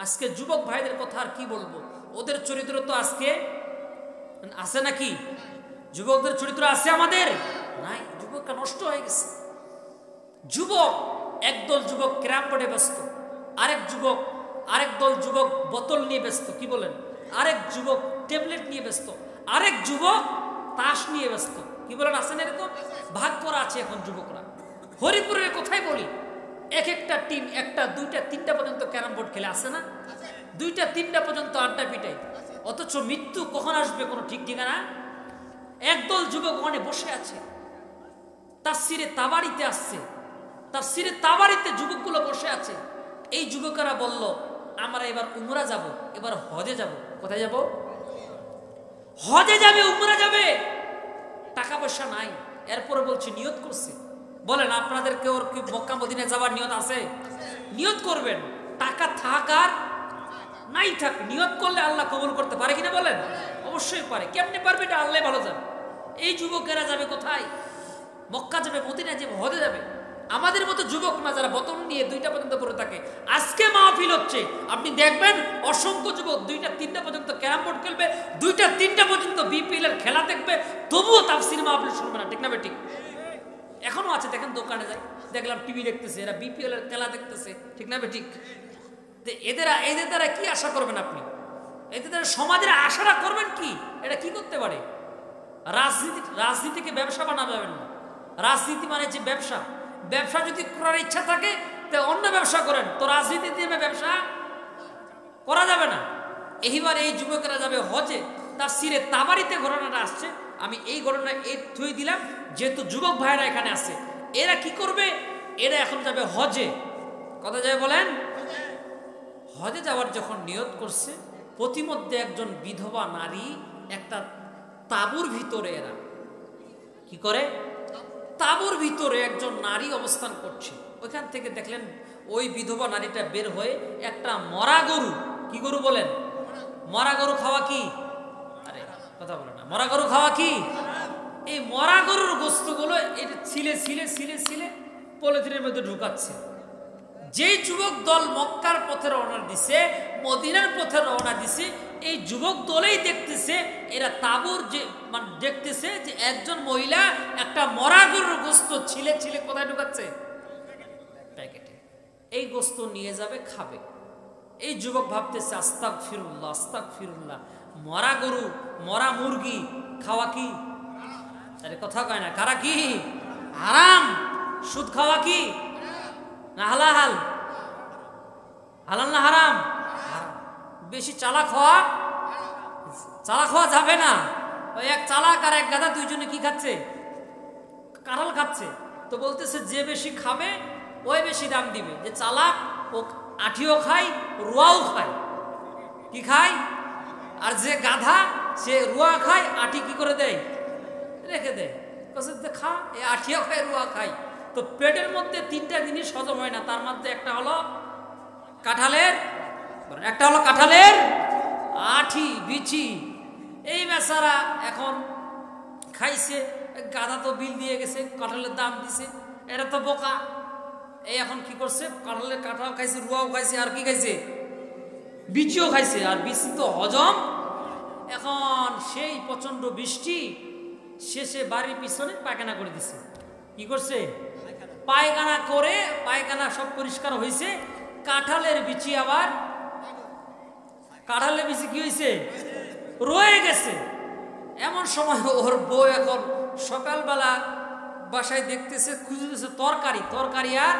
আজকে যুবক ভাইদের কথা আর কি বলবো, ওদের চরিত্র তো আজকে আছে নাকি? যুবকদের চরিত্র আছে আমাদের নাই, যুবকটা নষ্ট হয়ে গেছে। যুবক একদল যুবক ক্যারাম বোর্ডে ব্যস্ত, আরেক দল যুবক বোতল নিয়ে ব্যস্ত, কি বলেন? আরেক যুবক ট্যাবলেট নিয়ে ব্যস্ত, আরেক যুবক তাস নিয়ে ব্যস্ত, কি বলেন? আছেন এরকম? ভাগ করা আছে এখন যুবকরা। হরিপুরের কথাই বলি, এক একটা টিম 1টা 2টা 3টা পর্যন্ত ক্যারাম বোর্ড খেলে, আসে না? 2টা 3টা পর্যন্ত আড্ডা পিটাই, অথচ মৃত্যু কখন আসবে কোনো ঠিক ঠিকানা। একদল যুবক ওখানে বসে আছে, তাফসিরে তাবারিতে আসছে, তাফসিরে তাবারিতে যুবকগুলো বসে আছে। এই যুবকেরা বলল, আমরা এবার উমরা যাব, এবার হজে যাব। কোথায় যাব? হজে যাবে, উমরা যাবে। টাকা পয়সা নাই, এরপরে বলছে নিয়ত করছে। বলেন আপনাদের কেউ কি মক্কা মদিনা যাওয়ার নিয়ত আছে? নিয়ত করবেন, টাকা থাক আর নাই থাক, নিয়ত করলে আল্লাহ কবুল করতে পারে কিনা বলেন? অবশ্যই পারে। কেমনে পারবে এটা আল্লাহ ভালো জানে। এই যুবকেরা যাবে কোথায়? মক্কা যাবে, মদিনা যাবে, হজে যাবে। আমাদের মতো যুবক না যারা বোতল নিয়ে 2টা পর্যন্ত পড়ে থাকে। আজকে মাহফিল হচ্ছে, আপনি দেখবেন অসংখ্য যুবক 2টা 3টা পর্যন্ত ক্যারাম বোর্ড খেলবে, 2টা 3টা পর্যন্ত বিপিএল এর খেলা দেখবে, তবুও তাফসীর মাহফিল শুনবে না, ঠিক না বেঠিক? এখনো আছে, দেখেন দোকানে যায়, দেখলাম টিভি দেখতেছে, এরা বিপিএল এর খেলা দেখতেছে, ঠিক না বেঠিক? এদের দ্বারা কি আশা করবেন আপনি? এদের দ্বারা সমাজের আশাটা করবেন কি? এটা কি করতে পারে? রাজনীতিকে ব্যবসা বানানো যাবে না। রাজনীতি মানে যে ব্যবসা, ব্যবসা যদি করার ইচ্ছা থাকে তো অন্য ব্যবসা করেন, তো রাজনীতি দিয়ে ব্যবসা করা যাবে না। এইবার এই যুবকেরা যাবে হজে, তাফসীরে তাবারিতে ঘটনাটা আসছে। আমি এই ঘটনা এই থুই দিলাম যেহেতু যুবক ভাইরা এখানে আছে। এরা কি করবে? এরা এখন যাবে হজে। কথা যাবে বলেন? হজে যাওয়ার যখন নিয়ত করছে, প্রতিমধ্যে একজন বিধবা নারী একটা তাঁবুর ভিতরে, এরা কি করে? তাঁবুর ভিতরে একজন নারী অবস্থান করছে। ওইখান থেকে দেখলেন ওই বিধবা নারীটা বের হয়ে একটা মরা গরু, কি গরু বলেন? মরা গরু খাওয়া কি? আরে কথা বলে না, মরা গরু খাওয়া কি? এই মরা গরুর গোস্তগুলো এটা ছিলে ছিলে ছিলে ছিলে পলিথিনের মধ্যে ঢুকাচ্ছে। যেই যুবক দল মক্কার পথে রওনা দিছে, মদিনার পথে রওনা দিছে, এই যুবক দলেই দেখতেছে এরা তাঁবুর যে মানে দেখতেছে যে একজন মহিলা একটা মরা গরুর গোস্ত ছিলে ছিলে কোথায় ঢুকাচ্ছে? প্যাকেটে। এই গোস্ত নিয়ে যাবে, খাবে। এই যুবক ভাবতেছে আস্তাগফিরুল্লাহ আস্তাগফিরুল্লাহ, মরা গরু মরা মুরগি খাওয়া কি? আরে কথা কয় না, কারা কি? হারাম। সুদ খাওয়া কি না হালাল? হালাল না হারাম? বেশি চালাক হওয়া যাবে না। ওই এক চালাক আর এক গাধা দুইজনে কি খাচ্ছে? কাঁঠাল খাচ্ছে। তো বলতেছে যে বেশি খাবে ওই বেশি দাম দিবে। যে চালাক ও আঠিও খায়, রুয়াও খায়। কি খায়? আর যে গাধা সে রুয়া খায়, আঠি কি করে দেয়? রেখে দেয়। খা, এ আঠিও খায়, রুয়া খায়। তো পেটের মধ্যে 3টা জিনিস হজম হয় না, তার মধ্যে একটা হলো কাঁঠালের, একটা হলো কাঁঠালের আঠি বিচি। এই বেচারা এখন খাইছে, গাধা তো বিল দিয়ে গেছে, কাঁঠালের দাম দিছে, এটা তো বোকা। এই এখন কি করছে? কাঁঠাল খাইছে, রুয়াও খাইছে, আর কি খাইছে? বিচিও খাইছে। আর বিচি তো হজম। এখন সেই প্রচন্ড বৃষ্টি শেষে বাড়ির পিছনে পায়খানা করে দিছে। কি করছে? পায়খানা করে, পায়খানা সব পরিষ্কার হয়েছে, কাঁঠালের বিচি আবার, কাঁঠালের বিচি কি হয়েছে? রয়ে গেছে। এমন সময় ওর বউ এখন সকালবেলা বাসায় দেখতেছে, খুঁজতেছে তরকারি আর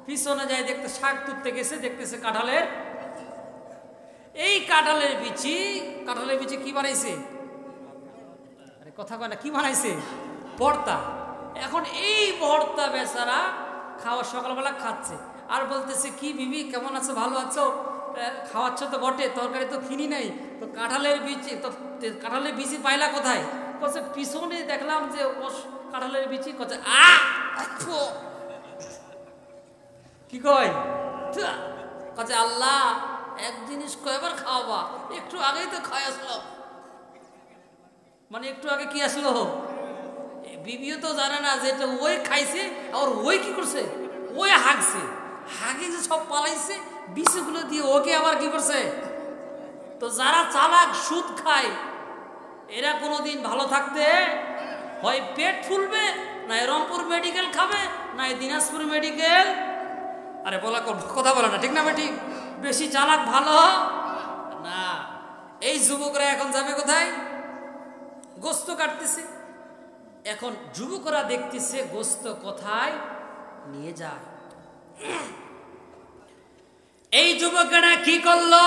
পিছনে যায় দেখতে শাক তুলতে গেছে, দেখতেছে কাঁঠালের, এই কাঁঠালের বিচি কি বানাইছে? আরে কথা কয় না, কি বানাইছে? ভর্তা। এখন এই ভর্তা বেচারা খাওয়া সকালবেলা খাচ্ছে, আর বলতেছে কি বিবি কেমন আছো, ভালো আছো? খাওয়াচ্ছ তো বটে, তরকারি তো কিনি নাই, তো কাঁঠালের বিচি পাইলা কোথায়? বলছে পিছনে দেখলাম যে কাঁঠালের বিচি। কচ্ছে কি কয়? কচ্ছে আল্লাহ এক জিনিস কয়বার খাওয়াবা, একটু আগেই তো খাই আসলো। মানে একটু আগে কি আসলো? বিবিও তো জানে না যে এটা ওই খাইছে, আর ওই কি করছে? ওই হাগছে, হাগে যে সব পালাইছে, বিষগুলো দিয়ে ওকে আবার কি করছে। তো যারা চালাক সুদ খায় এরা কোনোদিন ভালো থাকতে, হয় পেট ফুলবে, না রংপুর মেডিকেল খাবে, না দিনাজপুর মেডিকেল। আরে বলা কথা বলে না, ঠিক না ভাই? ঠিক। বেশি চালাক ভালো না। এই যুবকরা এখন যাবে কোথায়? গোস্ত কাটতেছে। এখন যুবকরা দেখতেছে গোস্ত কোথায় নিয়ে যায়। এই যুবকেরা কি করলো?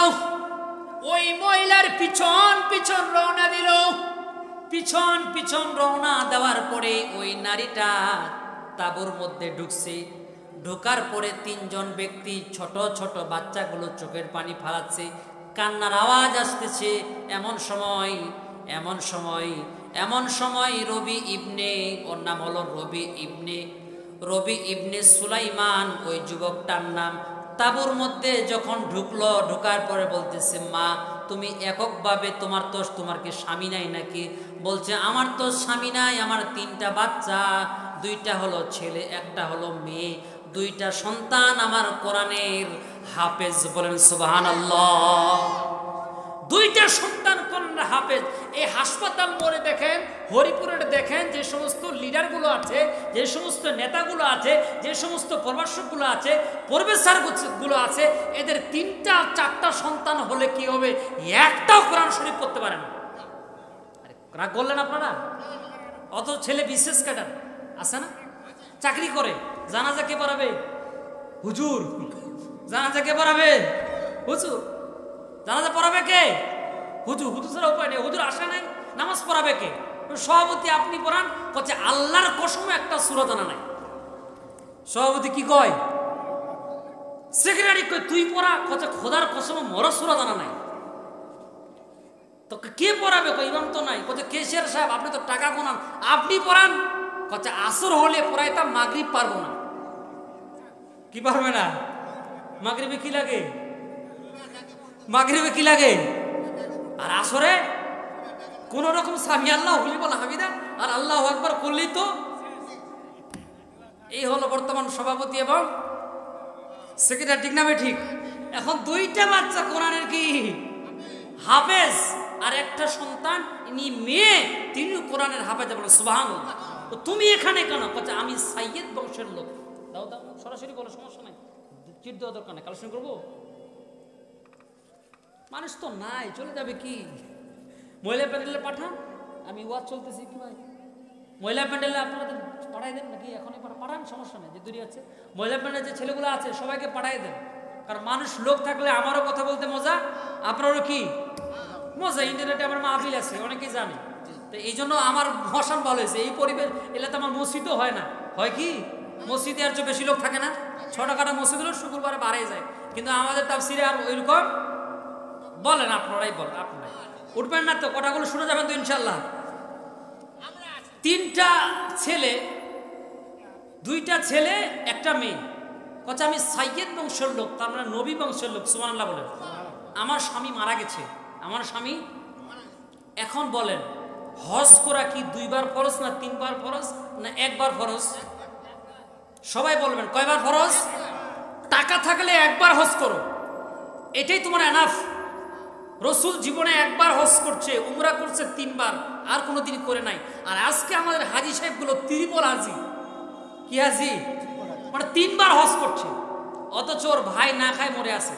ওই মহিলার পিছন পিছন রওনা দিল। পিছন পিছন রওনা দেওয়ার পরে ওই নারীটা তাঁবুর মধ্যে ঢুকছে। ঢোকার পরে তিনজন ব্যক্তি ছোট ছোট বাচ্চাগুলো চোখের পানি ফালাচ্ছে, কান্নার আওয়াজ আসতেছে। এমন সময় রবি ইবনে, ওর নাম হলো রবি ইবনে সুলাইমান, ওই যুবকটার নাম, তাঁবুর মধ্যে যখন ঢুকলো, ঢোকার পরে বলতেছে, মা তুমি এককভাবে, তোমার কি স্বামী নাই নাকি? বলছে, আমার তো স্বামী নাই, আমার 3টা বাচ্চা, 2টা হলো ছেলে, 1টা হলো মেয়ে, 2টা সন্তান আমার কোরআনের হাফেজ। বলেন সুবহানাল্লাহ। 2টা সন্তান কোরআনের হাফেজ। এই হাসপাতাল মোড়ে দেখেন, হরিপুরের দেখেন, যে সমস্ত লিডারগুলো আছে, যে সমস্ত নেতাগুলো আছে, যে সমস্ত প্রভাষকগুলো আছে, প্রফেসরগুলো আছে, এদের 3টা 4টা সন্তান হলে কি হবে? একটাও কোরআন শরীফ পড়তে পারে না। রাগ বললেন আপনারা? অত ছেলে বিশেষ ক্যাডার আছে না, চাকরি করে। জানাজা কে পড়াবে? হুজুর। জানাজা কে পড়াবে? হুজুর। জানাজা পড়াবে কে? হুজুর। হুজুর ছাড়া উপায় নেই, হুজুর আসে নাই, নামাজ পড়াবে কে? সভাপতি আপনি পড়ান, কচ্ছে আল্লাহর কসমে একটা সূরা জানা নাই। সভাপতি কি কয়? সেক্রেটারি কয় তুই পড়া, কচ্ছে খোদার কসমে মর সূরা জানা নাই। তো কে পড়াবে? কয় ইমাম তো নাই। কচ্ছে কেশিয়ার সাহেব আপনি তো টাকা গোনান, আপনি পড়ান। কচ্ছে আসর হলে পড়াইতাম, মাগরিব পারবো না। কি পারবে না? মাগরিবে কি লাগে? মাগরিবে কি লাগে? আর আসরে কোন রকম সামি আল্লাহ হলি বলা হামিদা আর আল্লাহু আকবার করলেই তো। এই হলো বর্তমান সভাপতি এবং সেক্রেটারি, ঠিক না ঠিক? এখন 2টা বাচ্চা কোরআনের কি হাফেজ, আর 1টা সন্তান ইনি মেয়ে, তিনি কোরআনের হাফেজ। বলে সুবহানাল্লাহ। তো তুমি এখানে কেন? কচ্ছে আমি সাইয়েদ বংশের লোক। দাও দাও, সরাসরি বলো, সমস্যা নাই, চিট দেওয়া দরকার নাই, কালেকশন করবো। মানুষ তো নাই, চলে যাবে কি? মহিলা প্যান্ডেলে পাঠান, আমি ওয়াজ চলতেছি কি ভাই, মহিলা প্যান্ডেলে আপনারা পাঠাই দেন নাকি? এখনই পাঠান, সমস্যা নেই, যে দূরে আছে মহিলা প্যান্ডেলে যে ছেলেগুলো আছে সবাইকে পাঠাই দেন। কারণ মানুষ লোক থাকলে আমারও কথা বলতে মজা, আপনারও কি মজা। ইন্টারনেটে আমার মাহফিল আছে, অনেকেই জানে। তো এই জন্য আমার মশান ভালো হয়েছে। এই পরিবেশ এলে তো আমার মসজিদও হয় না, হয় কি? মসজিদে আর যে বেশি লোক থাকে না, ছোটখাটো মসজিদ হলো শুক্রবারে বাড়াই যায়, কিন্তু আমাদের তাফসিরে আর ওইরকম বলেন। আপনারাই বলেন, আপনারাই উঠবেন না তো? কথাগুলো শুনে যাবেন তো ইনশাল্লাহ। 3টা ছেলে, 2টা ছেলে, 1টা মেয়ে। কচ্ছে আমি সাইয়েদ বংশের লোক, তার মানে নবী বংশের লোক। সুবহানাল্লাহ বলেন। আমার স্বামী মারা গেছে, আমার স্বামী। এখন বলেন, হজ করা কি 2বার ফরজ, না 3বার ফরজ, না 1বার ফরজ? সবাই বলবেন কয়বার ফরজ? টাকা থাকলে 1বার হজ করো, এটাই তোমার এনাফ। রসুল জীবনে 1বার হজ করছে, উমরা করছে 3বার, আর কোনোদিন করে নাই। আর আজকে আমাদের হাজি সাহেবগুলো ত্রিপল হাজি। কি হাজি? মানে 3বার হজ করছে, অথচ ওর ভাই না খায় মরে আছে,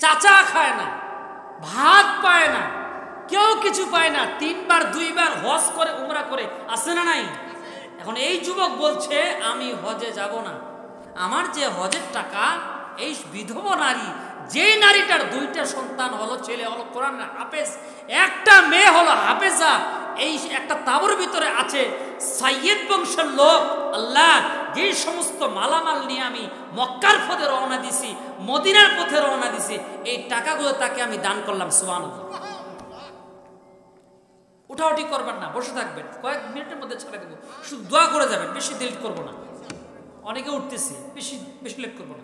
চাচা খায় না, ভাত পায় না, কেউ কিছু পায় না, 3বার 2বার হজ করে, উমরা করে, আছে না নাই? এখন এই যুবক বলছে আমি হজে যাব না। আমার যে হজের টাকা, এই বিধবা নারী, যে নারীটার 2টা সন্তান হলো, ছেলে হলো কোরআন হাফেজ, 1টা মেয়ে হলো হাফেজা, এই একটা তাঁবুর ভিতরে আছে সাইয়েদ বংশের লোক। আল্লাহ, যে সমস্ত মালামাল নিয়ে আমি মক্কার পথে রওনা দিছি, মদিনার পথে রওনা দিছি, এই টাকাগুলো তাকে আমি দান করলাম। সুবহানাল্লাহ। উঠাউঠি করবেন না, বসে থাকবেন, কয়েক মিনিটের মধ্যে ছেড়ে দেবো, শুধু দোয়া করে যাবেন, বেশি দেরি করবো না। অনেকে উঠতেছে, বেশি লেট করবো না।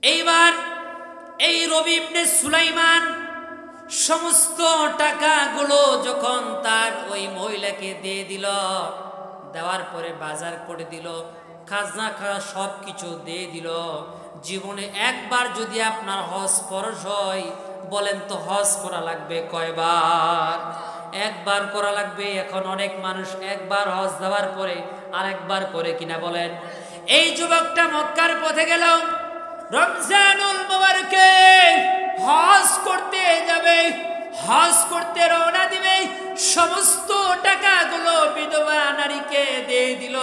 এইবার এই রবি ইবনে সুলাইমান সমস্ত টাকাগুলো যখন তার ওই মহিলাকে দিয়ে দিল, দেওয়ার পরে বাজার করে দিল, খাজনা সব কিছু দিয়ে দিল, জীবনে একবার যদি আপনার হজ ফরজ হয়, বলেন তো হজ করা লাগবে কয়বার? একবার করা লাগবে। এখন অনেক মানুষ একবার হজ দেওয়ার পরে আরেকবার করে কিনা বলেন। এই যুবকটা মক্কার পথে গেল, রমজানুল মুবারকে হজ করতে যাবে, হজ করতে রওনা দিবে, সমস্ত টাকাগুলো বিধবা নারীকে দিয়ে দিল।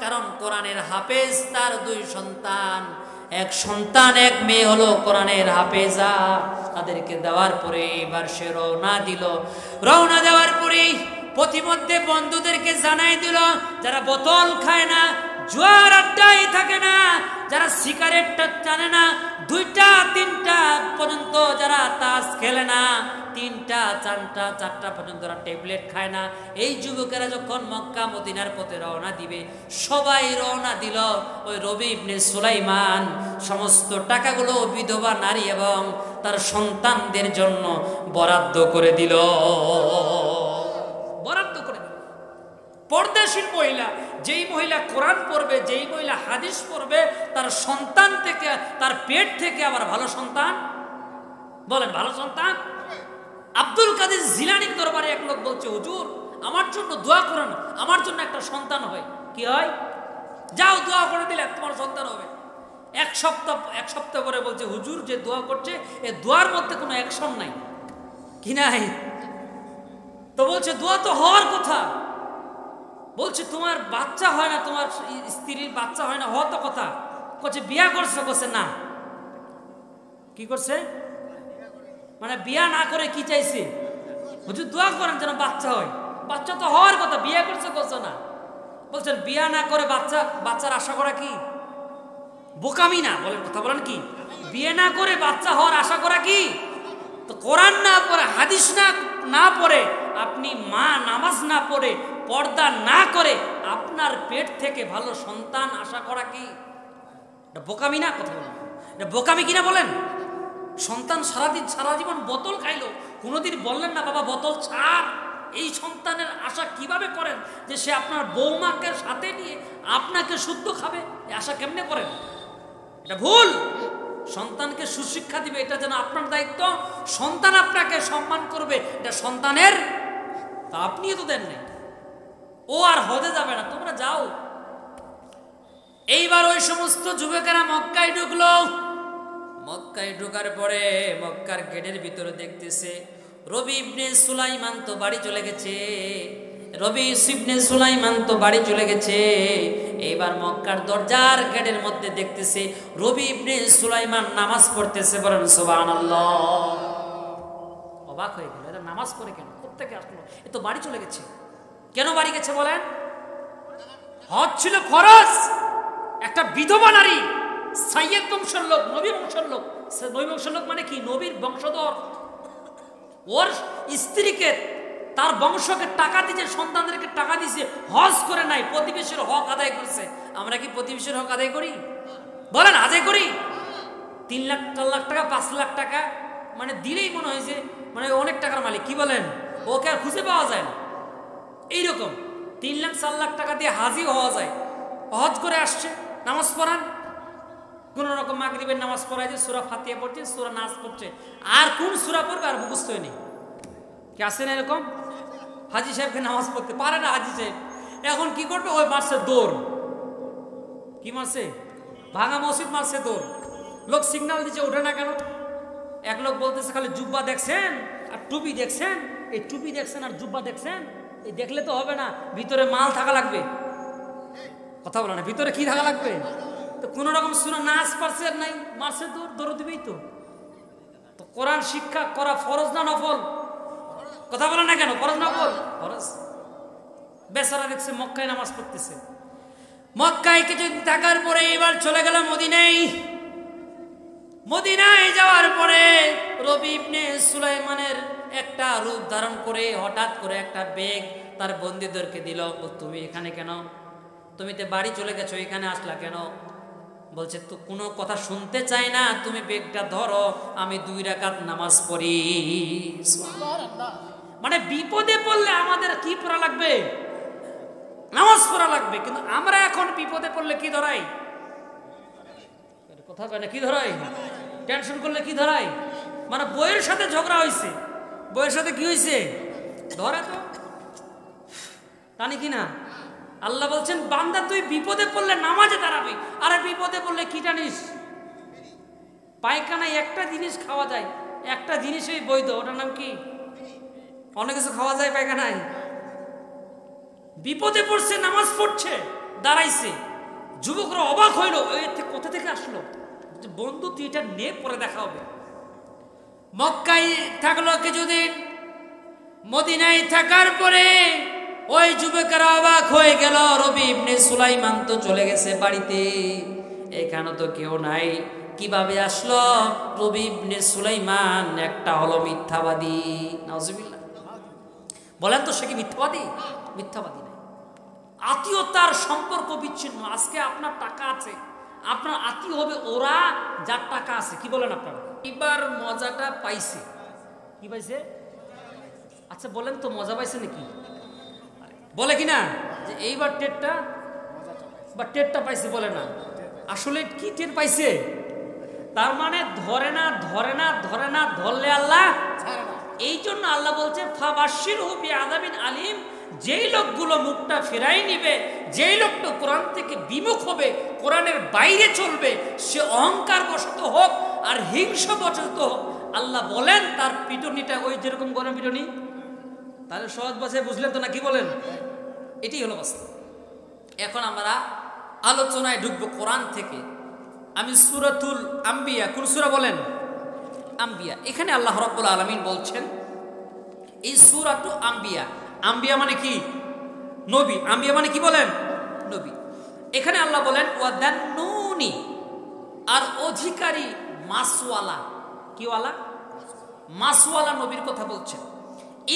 কারণ কোরআনের হাফেজ তার 2 সন্তান, এক সন্তান এক মেয়ে হলো কোরআনের হাফেজা। তাদেরকে দেওয়ার পরে এবার সে রওনা দিল। রওনা দেওয়ার পরে প্রতিমধ্যে বন্ধুদেরকে জানাই দিল, যারা বোতল খায় না, জুয়ার আড্ডায় থাকে না, যারা সিগারেটটা টানে না, 2টা 3টা পর্যন্ত যারা তাস খেলে না, 3টা 4টা 4টা পর্যন্ত যারা ট্যাবলেট খায় না, এই যুবকেরা যখন মক্কা মদিনার পথে রওনা দিবে, সবাই রওনা দিল। ওই রবি ইবনে সুলাইমান সমস্ত টাকাগুলো বিধবা নারী এবং তার সন্তানদের জন্য বরাদ্দ করে দিল। বরাদ্দ করে দিল। পর্দাশীল মহিলা, যেই মহিলা কোরআন পড়বে, যেই মহিলা হাদিস পড়বে, তার সন্তান থেকে, তার পেট থেকে আবার ভালো সন্তান, বলেন ভালো সন্তান। আব্দুল কাদের জিলানীর দরবারে এক লোক বলছে, হুজুর আমার জন্য দোয়া করেন, আমার জন্য একটা সন্তান হয়। কি হয়? যাও দোয়া করে দিলে তোমার সন্তান হবে। এক সপ্তাহ পরে বলছে, হুজুর যে দোয়া করছে এ দোয়ার মধ্যে কোনো অ্যাকশন নাই। কি নাই? তো বলছে দোয়া তো হওয়ার কথা। বলছে তোমার বাচ্চা হয় না, তোমার স্ত্রীর বাচ্চা হয় না, হওয়া তো কথা। বলছে বিয়া করছে? বলছে না। কি করছে? মানে বিয়া না করে কি চাইছে? হুজুর দোয়া করেন যেন বাচ্চা হয়। বাচ্চা তো হওয়ার কথা, বিয়ে করছে বলছে না। বলছেন বিয়া না করে বাচ্চার আশা করা কি বোকামি না? বলেন কথা বলেন কি? বিয়ে না করে বাচ্চা হওয়ার আশা করা কি? তো কোরআন না পড়ে, হাদিস না পড়ে, আপনি মা নামাজ না পড়ে, পর্দা না করে আপনার পেট থেকে ভালো সন্তান আশা করা কি এটা বোকামি না? কথা বলেন, এটা বোকামি কিনা বলেন? সন্তান সারা জীবন বোতল খাইলো, কোনোদিন বললেন না বাবা বোতল ছাড়। এই সন্তানের আশা কিভাবে করেন যে সে আপনার বৌমাকে সাথে নিয়ে আপনাকে শুদ্ধ খাবে? এই আশা কেমনে করেন? এটা ভুল। সন্তানকে সুশিক্ষা দিবে, এটা যেন আপনার দায়িত্ব। সন্তান আপনাকে সম্মান করবে, এটা সন্তানের। তা আপনিও তো দেন নাই। ও আর হজে যাবে না, তোমরা যাও। এইবার ওই সমস্ত যুবকেরা মক্কায় ঢুকলো। মক্কায় ঢোকার পরে মক্কার গেটের ভিতরে দেখতেছে রবি ইবনে সুলাইমান তো বাড়ি চলে গেছে। রবি ইবনে সুলাইমান তো বাড়ি চলে গেছে। এইবার মক্কার দরজার গেটের মধ্যে দেখতেছে রবি ইবনে সুলাইমান নামাজ পড়তেছে। বলেন সুবহানাল্লাহ। অবাক হয়ে গেল, এরা নামাজ পড়ে কেন? কোত্থেকে আসলো? এ তো বাড়ি চলে গেছে। কেন বাড়ি গেছে বলেন? হজ ছিল ফরজ। একটা বিধবা নারী, সাইয়েদ বংশের লোক, নবী বংশের লোক। নবী বংশের লোক মানে কি? নবীর বংশধর। ওর স্ত্রীকে, তার বংশকে টাকা দিয়েছে, সন্তানদেরকে টাকা দিয়েছে, হজ করে নাই, প্রতিবেশীর হক আদায় করছে। আমরা কি প্রতিবেশীর হক আদায় করি? বলেন আদায় করি? 3 লাখ 4 লাখ টাকা, 5 লাখ টাকা মানে দিলেই মনে হয় যে মানে অনেক টাকার মালিক। কি বলেন? ওকে আর খুঁজে পাওয়া যায় না। এইরকম 3 লাখ 4 লাখ টাকা দিয়ে হাজি হওয়া যায়। হজ করে আসছে, নামাজ পড়ান, কোন রকম মাগরিবের নামাজ পড়ায়, যে সূরা ফাতিহা পড়ছে, সূরা নাস পড়ছে, আর কোন সূরা পড়বে আর মুখস্থই নেই। কি আছে না এরকম? হাজি সাহেবকে নামাজ পড়তে পারে না হাজি সাহেব। এখন কি করবে? ওই মারছে দৌড়। কি মারছে? ভাঙা মসজিদ মারছে দৌড়। লোক সিগন্যাল দিচ্ছে ওঠে না কেন? এক লোক বলতেছে খালি জুব্বা দেখছেন আর টুপি দেখছেন, এই টুপি দেখছেন আর জুব্বা দেখছেন, এই দেখলে তো হবে না, ভিতরে মাল থাকা লাগবে। কথা বলে না, ভিতরে কি থাকা লাগবে? তো কোন রকম সূরা নাস পারছে আর নাই, মারছে দৌড় দিবেই তো। তো কোরআন শিক্ষা করা ফরজ না নফল? কথা বলে না কেন? ফরজ নফল? ফরজ। বেচারা দেখছে মক্কায় নামাজ পড়তেছে। মক্কায় কিছুদিন থাকার পরে এবার চলে গেল মদিনায়। মদিনায় যাওয়ার পরে রবি ইবনে সুলাইমানের একটা রূপ ধারণ করে হঠাৎ করে একটা বেগ তার বন্দীদেরকে দিল। তুমি এখানে কেন? তুমি তো বাড়ি চলে গেছো, এখানে আসলা কেন? বলছে তো কোনো কথা শুনতে চাই না, তুমি বেগটা ধরো, আমি 2 রাকাত নামাজ পড়ি। মানে বিপদে পড়লে আমাদের কি পড়া লাগবে? নামাজ পড়া লাগবে। কিন্তু আমরা এখন বিপদে পড়লে কি ধরাই? কথা কয় না, কি ধরাই? টেনশন করলে কি ধরাই? মানে বইয়ের সাথে ঝগড়া হয়েছে, বইয়ের সাথে কি হয়েছে ধরে তো টানি কিনা। আল্লাহ বলছেন বান্দা তুই বিপদে পড়লে নামাজে দাঁড়াবি, আরে বিপদে পড়লে কি টানিস? পায়খানায় একটা জিনিস খাওয়া যায়, একটা জিনিসই বৈধ, ওটার নাম কি? অনেক কিছু খাওয়া যায় পায়খানায়। বিপদে পড়ছে, নামাজ পড়ছে, দাঁড়াইছে, যুবকরা অবাক হইল, কোথা থেকে আসলো? বন্ধু তুই এটা নে, পরে দেখা হবে। মক্কায় থাকলো কিছুদিন, মদিনায় থাকার পরে ওই যুবকেরা অবাক হয়ে গেল, রবি ইবনে সুলাইমান তো চলে গেছে বাড়িতে, এখানে তো কেউ নাই, কিভাবে আসলো? রবি ইবনে সুলাইমান একটা হলো মিথ্যাবাদী। নাউজুবিল্লাহ, বলেন তো সে কি মিথ্যাবাদী? মিথ্যাবাদী নাই। আত্মীয়তার সম্পর্ক বিচ্ছিন্ন। আজকে আপনার টাকা আছে, আপনার আত্মীয় হবে ওরা যার টাকা আছে। কি বলেন আপনারা? এবার মজাটা পাইছে। কি পাইছে? আচ্ছা বলেন তো মজা পাইছে নাকি? বলে কি না যে এইবার টেরটা বা টেরটা পাইছে? বলে না। আসলে কি টের পাইছে? তার মানে ধরে না, ধরে না, ধরে না, ধরলে আল্লাহ। এই জন্য আল্লাহ বলছে ফাবাশশিরহু বিআযাবিন আলিম, যেই লোকগুলো মুখটা ফেরাই নিবে, যেই লোকটা কোরআন থেকে বিমুখ হবে, কোরআনের বাইরে চলবে, সে অহংকার বশত হোক আর হিংসা বশত হোক, আল্লাহ বলেন তার পিটুনিটা ওই যেরকম গরম পিটুনি। তাহলে সহজ ভাষায় বুঝলেন তো না? কি বলেন? এটাই হলো বাস্তব। এখন আমরা আলোচনায় ঢুকবো কোরআন থেকে। আমি সূরাতুল আম্বিয়া, কোন সূরা বলেন? আম্বিয়া। এখানে আল্লাহ রাব্বুল আলামিন বলছেন এই সূরাতু আম্বিয়া। আম্বিয়া মানে কি? নবী। আম্বিয়া মানে কি বলেন? নবী। এখানে আল্লাহ বলেন ওয়াদান্নুনি, আর অধিকারী মাসওয়ালা। কিওয়ালা? মাসওয়ালা নবীর কথা বলছেন।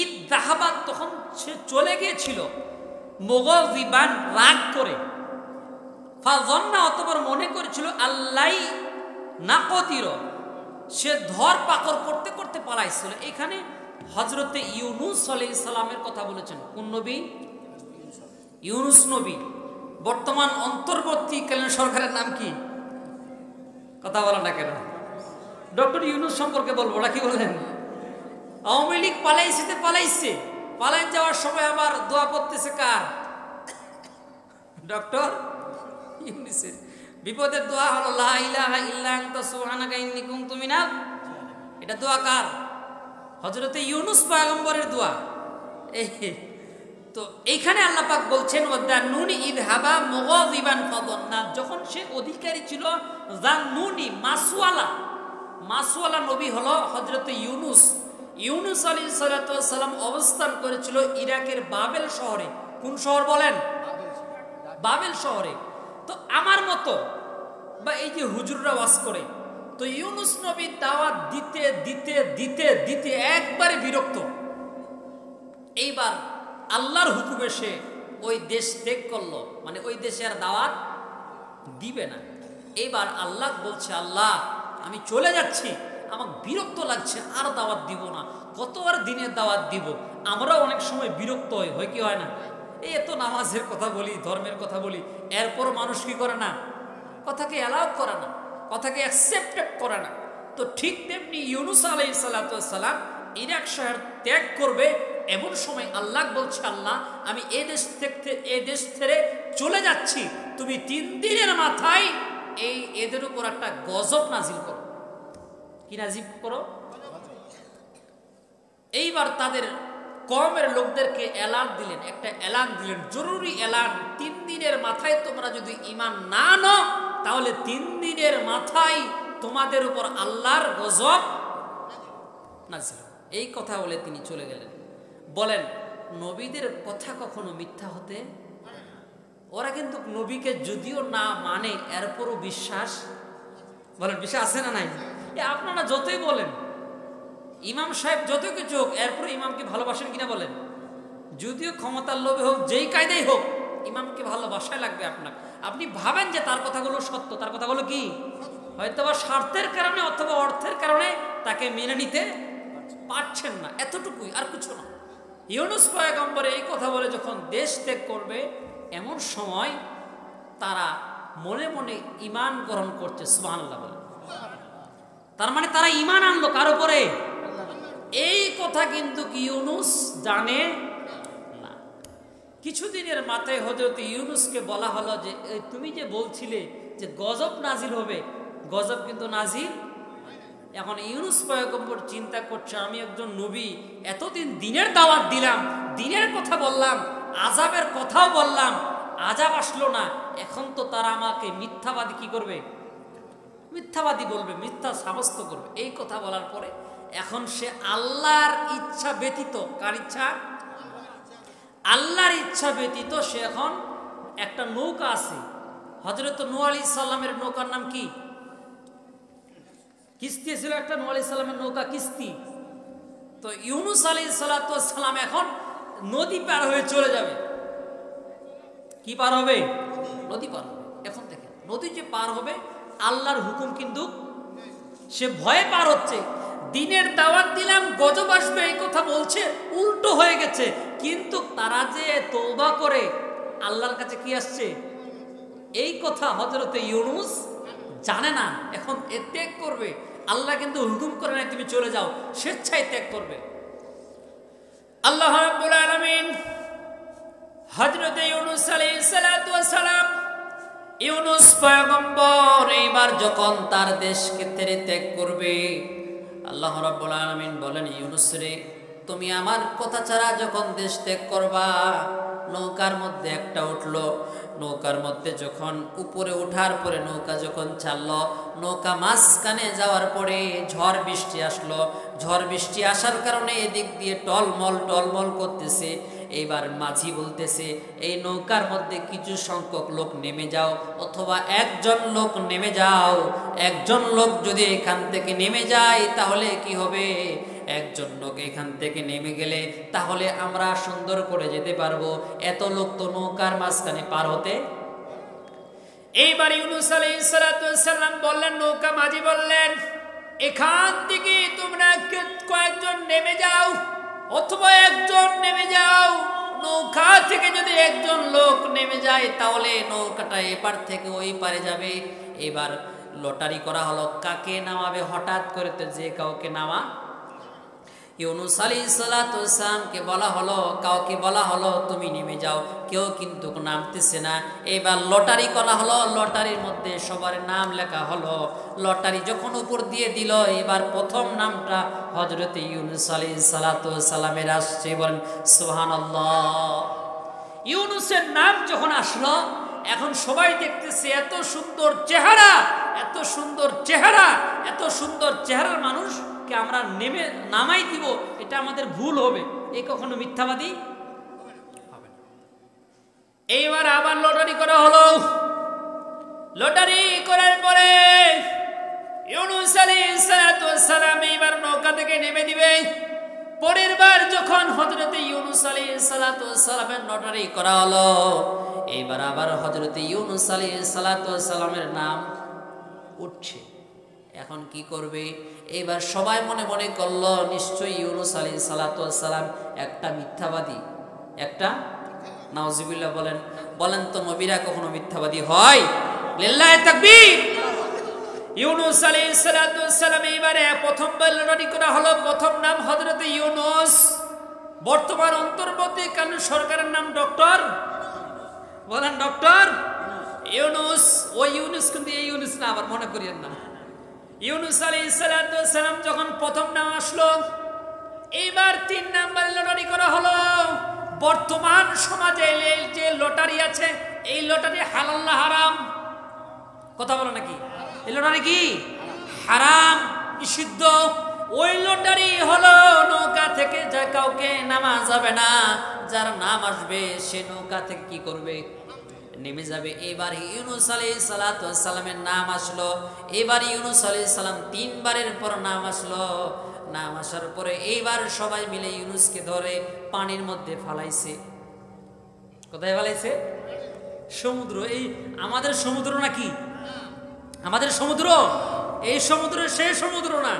ঈদ যাহাবাত, তখন সে চলে গিয়েছিল, মুগাযিবান, রাগ করে, ফাযন্না, অতঃপর মনে করেছিল, আল্লাই নাকদির, সে ধর পাকড় করতে করতে পালাইছিল। এখানে হযরতে ইউনূস আলাইহিস সালামের কথা বলেছেন। কোন নবী? ইউনূস নবী। বর্তমান অন্তর্বর্তীকালীন সরকারের নাম কি? কথা বলা না কেন? ডক্টর ইউনূস সম্পর্কে বলবো না, কি বলেন? আওয়ামী লীগ পালাইছে, পালাইছে, পালাই যাওয়ার সময় আবার দোয়া করতেছে কার? ডক্টর ইউনূসের। বিপদের দোয়া হলো লা ইলাহা ইল্লা আনতা সুবহানাকা ইন্নী কুনতু মিনাল। এটা দোয়া কার? হযরতে ইউনূস পয়গম্বরের দোয়া। তো এইখানে আল্লাহ পাক বলছেন ওয়াদান্নুনি ইযহাবা মুগাযিবান ফাদন্না, যখন সে অধিকারী ছিল জান্নুনি, মাসওয়ালা। মাসওয়ালা নবী হলো হযরতে ইউনূস। ইউনূস আলাইহিস সালাতু ওয়াস সালাম অবস্থান করেছিল ইরাকের বাবেল শহরে। কোন শহর বলেন? বাবেল শহরে। তো আমার মতো বা এই যে হুজুররা ওয়াজ করে, তো ইউনূস নবী দাওয়াত দিতে দিতে দিতে দিতে একবারে বিরক্ত। এইবার আল্লাহর হুকুমে সে ওই দেশ ত্যাগ করলো, মানে ওই দেশে আর দাওয়াত দিবে না। এইবার আল্লাহ বলছে, আল্লাহ আমি চলে যাচ্ছি, আমার বিরক্ত লাগছে, আর দাওয়াত দিব না। কত আর দিনের দাওয়াত দিব? আমরাও অনেক সময় বিরক্ত হই, হয় কি হয় না? এই এত নামাজের কথা বলি, ধর্মের কথা বলি, এরপর মানুষ কি করে না? কথাকে অ্যালাউ করে না, কথাকে অ্যাকসেপ্টেড করে না। তো ঠিক তেমনি ইউনূস আলাইহিস সালাতু ওয়াস সালাম ইরাক শহর ত্যাগ করবে, এমন সময় আল্লাহ বলছে, আল্লাহ আমি এই দেশ ছেড়ে চলে যাচ্ছি, তুমি 3 দিনের মাথায় এদের উপর একটা গজব নাজিল করো। কি নাজিল করো? এইবার তাদের কওমের লোকদেরকে এলান দিলেন, একটা এলান দিলেন, জরুরি এলান, 3 দিনের মাথায় তোমরা যদি ঈমান না নাও, তাহলে 3 দিনের মাথায় তোমাদের উপর আল্লাহর গজব নাজিল। এই কথা বলে তিনি চলে গেলেন। বলেন, নবীদের কথা কখনো মিথ্যা হতে? ওরা কিন্তু নবীকে যদিও না মানে, এরপরও বিশ্বাস, বলেন বিশ্বাস আছে না নাই? আপনারা যতই বলেন, ইমাম সাহেব যত কিছু হোক, এরপরে ইমামকে ভালোবাসেন কিনা বলেন? যদিও ক্ষমতার লোভে হোক, যেই কায়দায় হোক, ইমামকে ভালোবাসায় লাগবে আপনার। আপনি ভাবেন যে তার কথাগুলো সত্য, তার কথাগুলো কি হয়তো বা স্বার্থের কারণে অথবা অর্থের কারণে তাকে মেনে নিতে পারছেন না, এতটুকুই, আর কিছু না। ইউনূস পয়গম্বর এই কথা বলে যখন দেশ ত্যাগ করবে, এমন সময় তারা মনে মনে ঈমান গ্রহণ করছে, সুবহানাল্লাহ বলে। তার মানে তারা ঈমান আনলো কার উপরে? এই কথা কিন্তু ইউনুস জানে না। কিছুদিনের মাথায় হযরত ইউনুসকে বলা হলো যে তুমি যে বলছিলে যে গজব নাজিল হবে, গজব কিন্তু নাজিল। এখন ইউনুস পয়গম্বর চিন্তা করছে, আমি একজন নবী, এতদিন দিনের দাওয়াত দিলাম, দিনের কথা বললাম, আযাবের কথাও বললাম, আযাব আসলো না। এখন তো তারা আমাকে মিথ্যাবাদী কি করবে? মিথ্যাবাদী বলবে, মিথ্যা সাব্যস্ত করবে। এই কথা বলার পরে এখন সে আল্লাহর ইচ্ছা ব্যতীত, কার ইচ্ছা? আল্লাহর ইচ্ছা ব্যতীত সে এখন একটা নৌকা আছে, হযরত নূহ আলাইহিস সালামের নৌকার নাম কি? কিস্তি ছিল একটা, নূহ আলাইহিস সালামের নৌকা কিস্তি। তো ইউনুস আলাইহিস সালাম এখন নদী পার হয়ে চলে যাবে। কি পার হবে? নদী পার হবে। এখন দেখেন নদী যে পার হবে, আল্লাহর হুকুম কিন্তু সে ভয়ে পার হচ্ছে। দিনের দাওয়াত দিলাম, গজব আসবে এই কথা বলছে, উল্টো হয়ে গেছে। কিন্তু তারা যে তওবা করে আল্লাহর কাছে কি আসছে, এই কথা হযরতে ইউনুস জানে না। এখন এ ত্যাগ করবে, আল্লাহ কিন্তু হুকুম করে নাই তুমি চলে যাও, স্বেচ্ছায় ত্যাগ করবে। আল্লাহ রাব্বুল আলামিন হযরতে ইউনুস আলাইহিস সালাতু ওয়াস সালাম, ইউনুস পয়গম্বর এবার যখন তার দেশকে ছেড়ে ত্যাগ করবে, আল্লাহ রাব্বুল আলামিন বলেন, ইউনুস রে, তুমি আমার কথা ছাড়া যখন দেশ ত্যাগ করবা, নৌকার মধ্যে একটা উঠলো, নৌকার মধ্যে যখন উপরে ওঠার পরে নৌকা যখন ছাড়লো, নৌকা মাঝখানে যাওয়ার পরে ঝড় বৃষ্টি আসলো। ঝড় বৃষ্টি আসার কারণে এদিক দিয়ে টলমল টলমল করতেছে। এইবার মাঝি বলতেছে, এই নৌকার মধ্যে কিছু সংখ্যক লোক নেমে যাও, অথবা একজন লোক নেমে যাও। একজন লোক যদি এখান থেকে নেমে যায় তাহলে কি হবে? একজন লোক এখান থেকে নেমে গেলে তাহলে আমরা সুন্দর করে যেতে পারবো। এত লোক তো নৌকার মাঝখানে পার হতে। এইবার ইউনুস আলাইহিস সালাম বললেন, নৌকা মাঝি বললেন, এখান থেকে তোমরা কয়েকজন নেমে যাও, অথবা একজন নেমে যাও। নৌকা থেকে যদি একজন লোক নেমে যায় তাহলে নৌকাটা এপার থেকে ওই পারে যাবে। এবার লটারি করা হলো, কাকে নামাবে? হঠাৎ করে তো যে কাউকে নামা। ইউনুস আলাইহিস সালামকে বলা হলো, কাউকে বলা হলো তুমি নেমে যাও, কেউ কিন্তু নামতেছে না। এবার লটারি করা হলো, লটারির মধ্যে সবার নাম লেখা হলো। লটারি যখন উপর দিয়ে দিল, এবার প্রথম নামটা হযরতে ইউনুস আলাইহিস সালামের আসছে। বলেন সুবহানাল্লাহ। ইউনুসের নাম যখন আসলো, এখন সবাই দেখতেছে এত সুন্দর চেহারা, এত সুন্দর চেহারা, এত সুন্দর চেহারার মানুষকে আমরা নামাই দিব, এটা আমাদের ভুল হবে। এই কখনো মিথ্যাবাদী হবে না। এইবার আবার লটারি করা হলো। লটারি করার পরে ইউনুস আলাইহিস সালাম এইবার নৌকা থেকে নেমে দিবে। পরের বার যখন হযরতে ইউনুস আলাইহিস সালামের লটারি করা হলো, এইবার আবার হযরতে ইউনুস আলাইহিস সালামের নাম উঠছে। এখন কি করবে? এবার সবাই মনে মনে করলো, নিশ্চয়ই ইউনুস আলাইহিস সালাম একটা মিথ্যাবাদী, একটা। নাউজুবিল্লাহ বলেন। বলেন তো নবীরা কখনো মিথ্যাবাদী হয়? লিল্লাহি তাকবীর। ইউনুস আলাইহিস সালাম এবারে প্রথমবার লটারি করা হলো। প্রথম নাম হযরতে ইউনুস। বর্তমান অন্তর্বর্তীকালীন সরকারের নাম ডক্টর, বলেন ডক্টর ইউনুস। ওই ইউনুস কিন্তু এই ইউনুস না, আবার মনে করিয়েন না। ইউনুস আলাইহিস সালাম যখন প্রথম নাম আসলো, এইবার 3 নাম্বার লটারি করা হলো। বর্তমান সমাজে যে লটারি আছে, এই লটারি হালাল না হারাম? কথা বলো নাকি? এই লটারি কি হারাম, নিষিদ্ধ? ওই লটারি হলো নৌকা থেকে যা কাউকে নামা যাবে না, যার নাম আসবে সে নৌকা থেকে কি করবে? নেমে যাবে। এবার ইউনুস আলাইহিস সালামের নাম আসলো। এবার ইউনুস আলাইহিস সালাম 3 বারের পর নাম আসলো। নাম আসার পরে এইবার সবাই মিলে ইউনুসকে ধরে পানির মধ্যে ফালাইছে। কোথায় ফালাইছে? সমুদ্র। এই আমাদের সমুদ্র নাকি? আমাদের সমুদ্র? এই সমুদ্র সেই সমুদ্র না,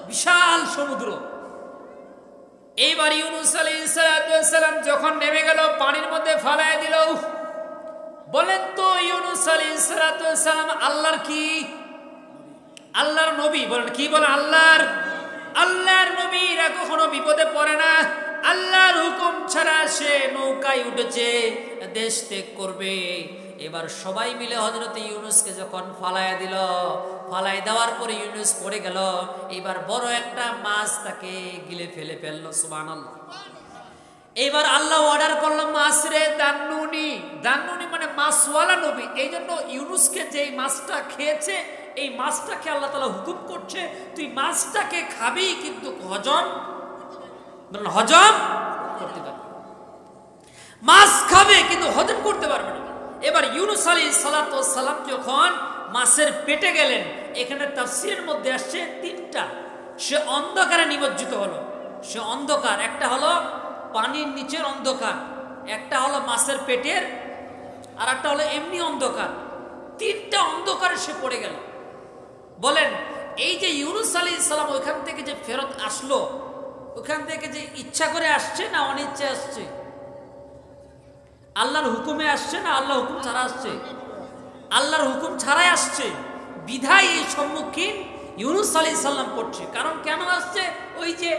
বিশাল সমুদ্র। এইবার ইউনুস আলাইহিস সালাম যখন নেমে গেল, পানির মধ্যে ফালায় দিল। বলেন তো ইউনূস আলাইহিস সালাম আল্লাহর কি? আল্লাহর নবী। বলেন কি? বলেন আল্লাহর নবীরা কখনো বিপদে পড়ে না। আল্লাহর হুকুম ছাড়া সে নৌকায় উঠেছে, দেশ ত্যাগ করবে। এবার সবাই মিলে হযরত ইউনূসকে যখন ফালায়া দিল, ফালাই দেওয়ার পরে ইউনূস পড়ে গেল। এবার বড় একটা মাছ তাকে গিলে ফেললো। সুবহানাল্লাহ। এবার আল্লাহ অর্ডার করলো, মাছ রে দান্নুনি। দান্নুনি মানে মাছওয়ালা নবী। এই জন্য ইউনূসকে যে মাছটা খেয়েছে, এই মাছটাকে আল্লাহ তাআলা হুকুম করছে তুই মাছটাকে খাবি, কিন্তু হজম করতে পারবে। মাছ খাবে কিন্তু হজম করতে পারবে না। এবার ইউনূস আলাইহিস সালাম যখন মাছের পেটে গেলেন, এখানে তাফসীরের মধ্যে আসছে তিনটা। সে অন্ধকারে নিমজ্জিত হলো। সে অন্ধকার, একটা হলো পানির নিচের অন্ধকার, একটা হলো মাছের পেটের, আর একটা হলো এমনি অন্ধকার। তিনটা অন্ধকারে সে পড়ে গেল। বলেন এই যে ইউনূস আলাইহিস সালাম ওইখান থেকে যে ফেরত আসলো, ওখান থেকে যে ইচ্ছা করে আসছে না অনিচ্ছা আসছে? আল্লাহর হুকুমে আসছে না আল্লাহ হুকুম ছাড়া আসছে? আল্লাহর হুকুম ছাড়াই আসছে। বিধায় এই সম্মুখীন ইউনূস আলাইহিস সালাম পড়ছে। কারণ কেন আসছে? ওই যে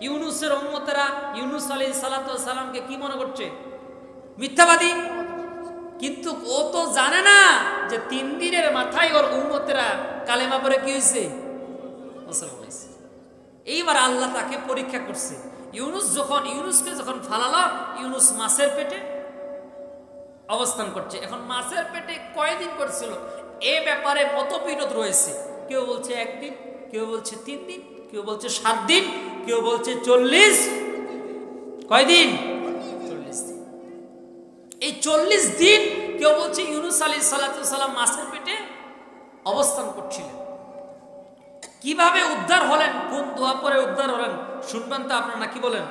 ইউনূসের উম্মতেরা ইউনূস আলাইহিস সালামকে কি মনে করছে? মিথ্যাবাদী। কিন্তু ও তো জানে না যে 3 দিনের মাথায় ওর উম্মতেরা কালেমা পড়ে কি হয়েছে? মুসলমান হয়েছে। এইবার আল্লাহ তাকে পরীক্ষা করছে। ইউনূসকে যখন ফালালো, ইউনূস মাছের পেটে অবস্থান করছে। এখন মাছের পেটে কয়দিন করছিল এ ব্যাপারে মতবিরোধ রয়েছে। কেউ বলছে 1 দিন, কেউ বলছে 3 দিন, কেউ বলছে 7 দিন, কেউ বলছে 40। কয়দিন? 40 দিন। এই 40 দিন কেউ বলছে ইউনূস আলাইহিস সালাম মাছের পেটে অবস্থান করছিলেন। কিভাবে উদ্ধার হলেন, কোন দোয়া পরে উদ্ধার হলেন শুনবেন তো আপনারা, কি বলেন?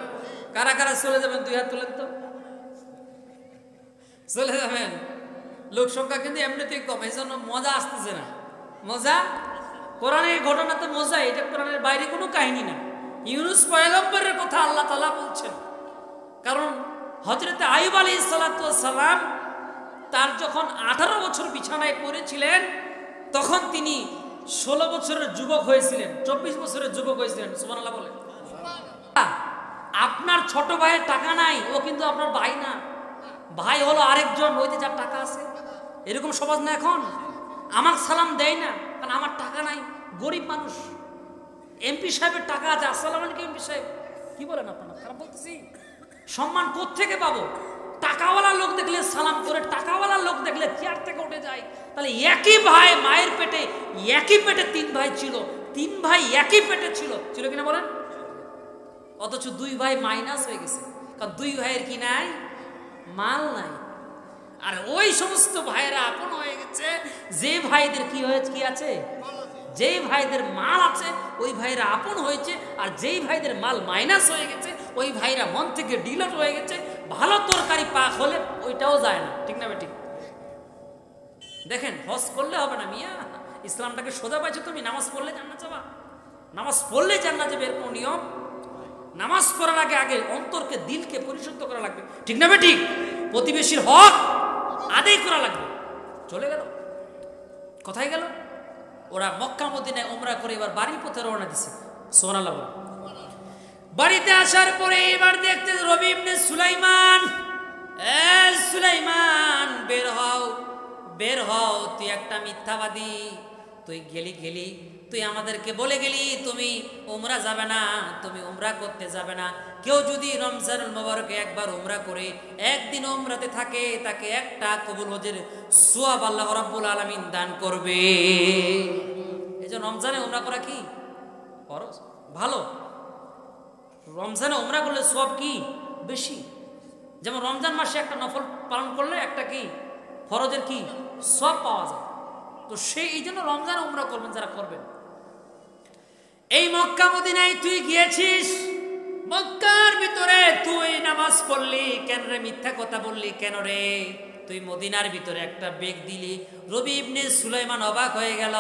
কারা কারা চলে যাবেন? 2 হাত তুলেন তো। চলে যাবেন। লোক সংখ্যা কিন্তু এমনিতেই কম, এই জন্য মজা আসতেছে না। মজা কোরআনের ঘটনা তো মজা, এটা কোরআনের বাইরে কোনো কাহিনী না। ইউনূস পয়গম্বরের কথা আল্লাহ তাআলা বলছেন। কারণ হযরত আইয়ুব আলাইহিস সালাম তার যখন 18 বছর বিছানায় পড়েছিলেন, তখন তিনি 16 বছরের যুবক হয়েছিলেন, 24 বছরের যুবক হয়েছিলেন। সুবহানাল্লাহ বলেন। আপনার ছোট ভাইয়ের টাকা নাই, ও কিন্তু আপনার ভাই না। ভাই হলো আরেকজন, ওই যে যার টাকা আছে। এরকম সমাজ না এখন। আমার সালাম দেয় না কারণ আমার টাকা নাই, গরিব মানুষ। এমপি সাহেবের টাকা আছে, আসসালামু আলাইকুম এমপি সাহেব। কি বলেন আপনারা? খারাপ বলতেছি? সম্মান কোত্থেকে পাবো? টাকাওয়ালা লোক দেখলে সালাম করে, টাকাওয়ালা লোক দেখলে চেয়ার থেকে উঠে যায়। তাহলে একই ভাই মায়ের পেটে, একই পেটে 3 ভাই ছিল, 3 ভাই একই পেটে ছিল কিনা বলেন? অথচ 2 ভাই মাইনাস হয়ে গেছে, কারণ 2 ভাইয়ের কি নাই? মাল নাই। আর ওই সমস্ত ভাইয়েরা আপন হয়ে গেছে যে ভাইদের কি হয়েছে, কি আছে? যেই ভাইদের মাল আছে ওই ভাইরা আপন হয়েছে, আর যেই ভাইদের মাল মাইনাস হয়ে গেছে ওই ভাইরা মন থেকে ডিলট হয়ে গেছে। ভালো তরকারি পাক হলে ওইটাও যায় না, ঠিক না বেটি? দেখেন, হজ করলে হবে না মিয়া, ইসলামটাকে সোজা পাইছো তুমি। নামাজ পড়লে জান্নাত যাবা, নামাজ পড়লে জান্নাত যাবে এর কোনো নিয়ম? নামাজ পড়ার আগে আগে অন্তরকে, দিলকে পরিশুদ্ধ করা লাগবে, ঠিক না বেটি? প্রতিবেশীর হক আদায় করা লাগবে। চলে গেল, কোথায় গেল? ওরা মক্কা মদিনায় উমরা করে এবার বাড়ির পথে রওনা দিছে। সুবহানাল্লাহ বলে। বাড়িতে আসার পরে এবার দেখতে রবি ইবনে সুলাইমান, সুলাইমান বের হও, তুই একটা মিথ্যাবাদী। তুই গেলি তুই আমাদেরকে বলে গেলি তুমি উমরা যাবে না, তুমি উমরা করতে যাবে না। কেউ যদি রমজানুল মুবারকে একবার উমরা করে একদিন উমরাতে থাকে, তাকে একটা কবুল হজের সওয়াব আল্লাহ রাব্বুল আলামিন দান করবে। এই যে রমজানে উমরা করা কি ফরজ, ভালো। রমজানে উমরা করলে সওয়াব কি বেশি। যেমন রমজান মাসে একটা নফল পালন করলে একটা কি ফরজের কি সওয়াব পাওয়া যায়। তো এই জন্য রমজানে উমরা করবেন যারা করবেন। এই মক্কা মদিনায় তুই গিয়েছিস, মক্কার ভিতরে তুই নামাজ পড়লি কেন রে? মিথ্যা কথা বললি কেন রে? তুই মদিনার ভিতরে একটা বেগ দিলি। রবি ইবনে সুলাইমান অবাক হয়ে গেল,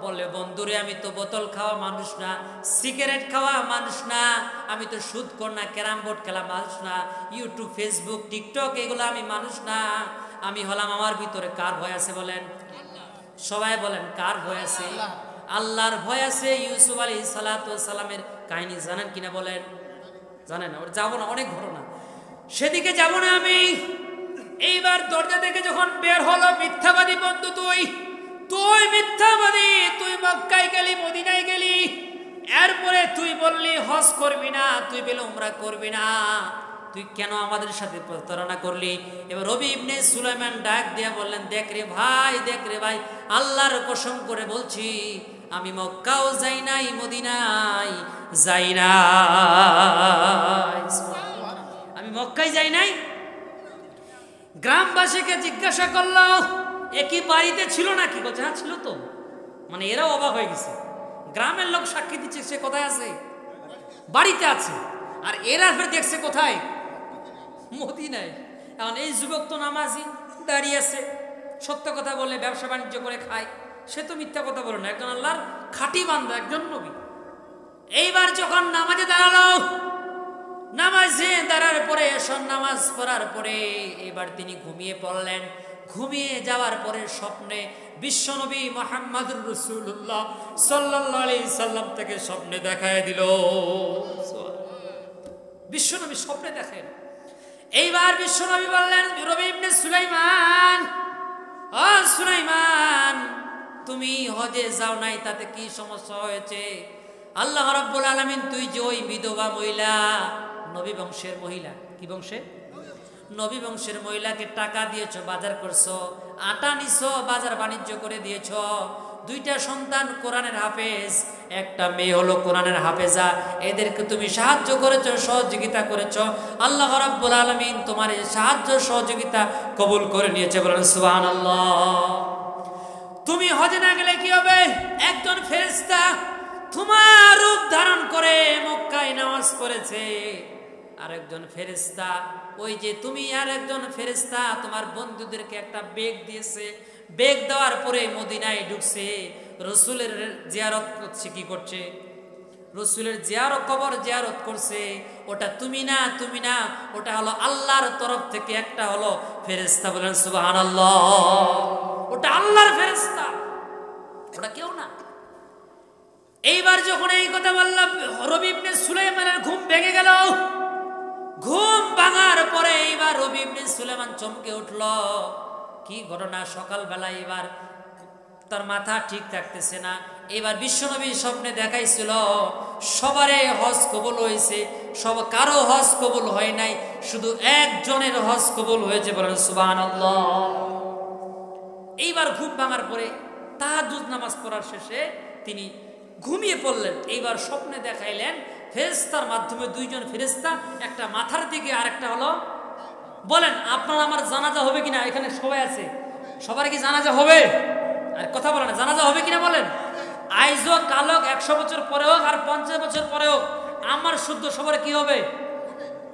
বলে বন্ধুরে আমি তো বোতল খাওয়া মানুষ না, সিগারেট খাওয়া মানুষ না, আমি তো সুদখোর না, ক্যারাম বোর্ড খেলা মানুষ না, ইউটিউব ফেসবুক টিকটক এগুলো আমি মানুষ না। আমি হলাম, আমার ভিতরে কার ভয় আছে বলেন? সবাই বলেন কার ভয় আছে? আল্লাহর ভয় আছে। ইউসুফ আলাইহিস সালামের কাহিনী জানেন কিনা বলেন? জানেন? ওর যাবো না, অনেক ঘটনা, সেদিকে যাব না আমি। এইবার দরজা থেকে যখন বের হলো, মিথ্যাবাদী বন্ধু তুই মিথ্যাবাদী, তুই মক্কায় গেলি, মদিনায় গেলি, এরপরে তুই বললি হজ করবি না, তুই বলে উমরা করবি না, তুই কেন আমাদের সাথে প্রতারণা করলি? এবার রবি ইবনে সুলাইমান ডাক দিয়ে বললেন, দেখ রে ভাই, আল্লাহর কসম করে বলছি, আমি মক্কাও যাই নাই, মদিনায় যাই নাই, আমি মক্কায় যাই নাই। গ্রামবাসীকে জিজ্ঞাসা করলো, একই বাড়িতে ছিল নাকি? বলছে হ্যাঁ ছিল তো। মানে এরাও অবাক হয়ে গেছে, গ্রামের লোক সাক্ষী দিচ্ছে সে কোথায় আছে? বাড়িতে আছে। আর এরা ফের দেখছে কোথায়? মদিনায়। এখন এই যুবক তো নামাজি, দাঁড়িয়ে আছে, সত্য কথা বলে ব্যবসা বাণিজ্য করে খায়, সে তো মিথ্যা কথা বলে না, একজন আল্লাহর খাঁটি বান্দা, একজন নবী। এইবার যখন নামাজে দাঁড়ালো, নামাজে দাঁড়ার পরে, নামাজ পড়ার পরে এবার তিনি ঘুমিয়ে পড়লেন। ঘুমিয়ে যাওয়ার পরে স্বপ্নে বিশ্বনবী মুহাম্মদুর রাসূলুল্লাহ সাল্লাল্লাহু আলাইহি সাল্লাম থেকে স্বপ্নে দেখায় দিল। বিশ্বনবী স্বপ্নে দেখেন। এইবার বিশ্বনবী বললেন, রবি ইবনে সুলাইমান, ও সুলাইমান, তুমি হজে যাও নাই, তাতে কি সমস্যা হয়েছে? আল্লাহ রাব্বুল আলামিন, তুই যে ওই বিধবা মহিলা, নবী বংশের মহিলা, কি বংশে? নবী বংশের মহিলাকে টাকা দিয়েছ, বাজার করছো, আটা নিছো, বাজার বাণিজ্য করে দিয়েছ, দুইটা সন্তান কোরআনের হাফেজ, একটা মেয়ে হলো কোরআনের হাফেজা, এদেরকে তুমি সাহায্য করেছো, সহযোগিতা করেছো। আল্লাহ রাব্বুল আলামিন তোমার এই সাহায্য সহযোগিতা কবুল করে নিয়েছে, বলেন সুবহানাল্লাহ। তুমি হজে না গেলে কি হবে? একজন ফেরেশতা তোমার রূপ ধারণ করে মক্কায় নামাজ পড়েছে, আরেকজন ফেরেশতা, ওই যে তুমি আর একজন ফেরেশতা তোমার বন্ধুদেরকে একটা বেগ দিয়েছে, বেগ দেওয়ার পরে মদিনায় ঢুকছে, রসুলের জিয়ারত করছে। কি করছে? রসুলের জিয়ারত, কবর জিয়ারত করছে। ওটা তুমি না, ওটা হলো আল্লাহর তরফ থেকে একটা হলো ফেরেশতা, বলেন সুবহানাল্লাহ। ওটা আল্লাহর ফেরেশতা, ওটা কেউ না। এইবার যখন এই কথা বললাম, রবি ইবনে সুলাইমানের ঘুম ভেঙে গেল। ঘুম ভাঙার পরে এইবার রবি ইবনে সুলাইমান চমকে উঠল। কি ঘটনা? সকালবেলা এবার তার মাথা ঠিক থাকতেছে না। এবার বিশ্বনবী স্বপ্নে দেখাইছিল সবারে হজ কবুল হয়েছে, কারো হজ কবুল হয় নাই, শুধু একজনের হজ কবুল হয়েছে, বলেন সুবহানাল্লাহ। এইবার ঘুম ভাঙার পরে তাহাজ্জুদ নামাজ পড়ার শেষে তিনি ঘুমিয়ে পড়লেন। এইবার স্বপ্নে দেখাইলেন ফেরেশতার মাধ্যমে দুইজন ফেরেশতা, একটা মাথার দিকে আর একটা হলো, বলেন আপনার আমার জানাজা হবে কিনা? এখানে সবাই আছে, সবার কি জানাজা হবে? আর কথা বলেন, জানাজা হবে কিনা বলেন? আইজ হোক, কাল হোক, 100 বছর পরে হোক, আর 50 বছর পরে হোক, আমার শুদ্ধ সবার কি হবে?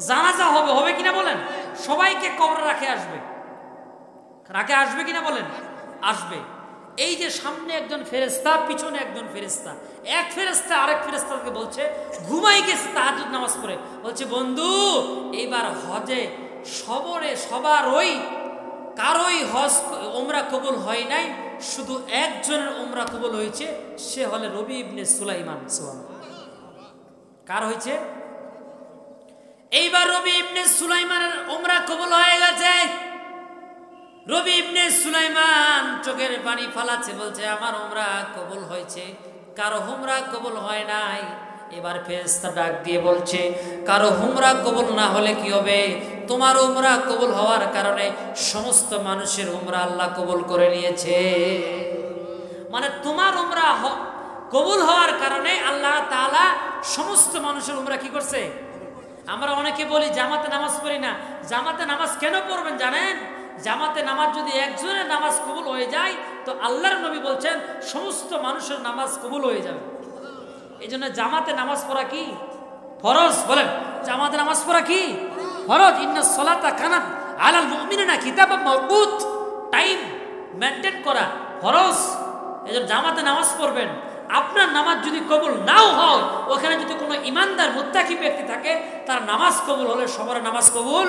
জানাজা হবে। হবে কিনা বলেন? সবাইকে কবরে রাখে আসবে কিনা বলেন? আসবে। এই যে সামনে একজন ফেরেশতা, পিছনে একজন ফেরেশতা, এক ফেরেশতা আরেক ফেরেশতাকে বলছে, ঘুমাই গেছে তাহাজ্জুদ নামাজ পড়ে, বলছে বন্ধু এইবার হজে সবার ওই কারোই হজ উমরা কবুল হয় নাই, শুধু একজনের উমরা কবুল হয়েছে, সে হলে রবি ইবনে সুলাইমান। কার হয়েছে? এইবার রবি ইবনে সুলাইমানের উমরা কবুল হয়ে গেছে। রবি ইবনে সুলাইমান চোখের পানি ফালাচ্ছে, বলছে আমার উমরা কবুল হয়েছে, কারো উমরা কবুল হয় নাই। এবার ফেরেশতা ডাক দিয়ে বলছে, কারো উমরা কবুল না হলে কি হবে? তোমার উমরা কবুল হওয়ার কারণে সমস্ত মানুষের উমরা আল্লাহ কবুল করে নিয়েছে। মানে তোমার উমরা কবুল হওয়ার কারণে আল্লাহ তাআলা সমস্ত মানুষের উমরা কি করছে? আমরা অনেকে বলি জামাতে নামাজ পড়ি না। জামাতে নামাজ কেন পড়বেন জানেন? জামাতে নামাজ যদি একজনের নামাজ কবুল হয়ে যায়, তো আল্লাহর নবী বলছেন সমস্ত মানুষের নামাজ কবুল হয়ে যাবে। এই জন্য জামাতে নামাজ পড়া কি ফরজ? বলেন, জামাতে নামাজ পড়া কি ফরজ? ইন্নাস সালাতা কানাত আলাল মুমিনিনা কিতাবাম মাওকুত, টাইম মেইনটেইন করা ফরজ। এই জন্য জামাতে নামাজ পড়বেন। আপনার নামাজ যদি কবুল নাও হয়, ওখানে যদি কোনো ইমানদার মুত্তাকি ব্যক্তি থাকে, তার নামাজ কবুল হলে সবার নামাজ কবুল।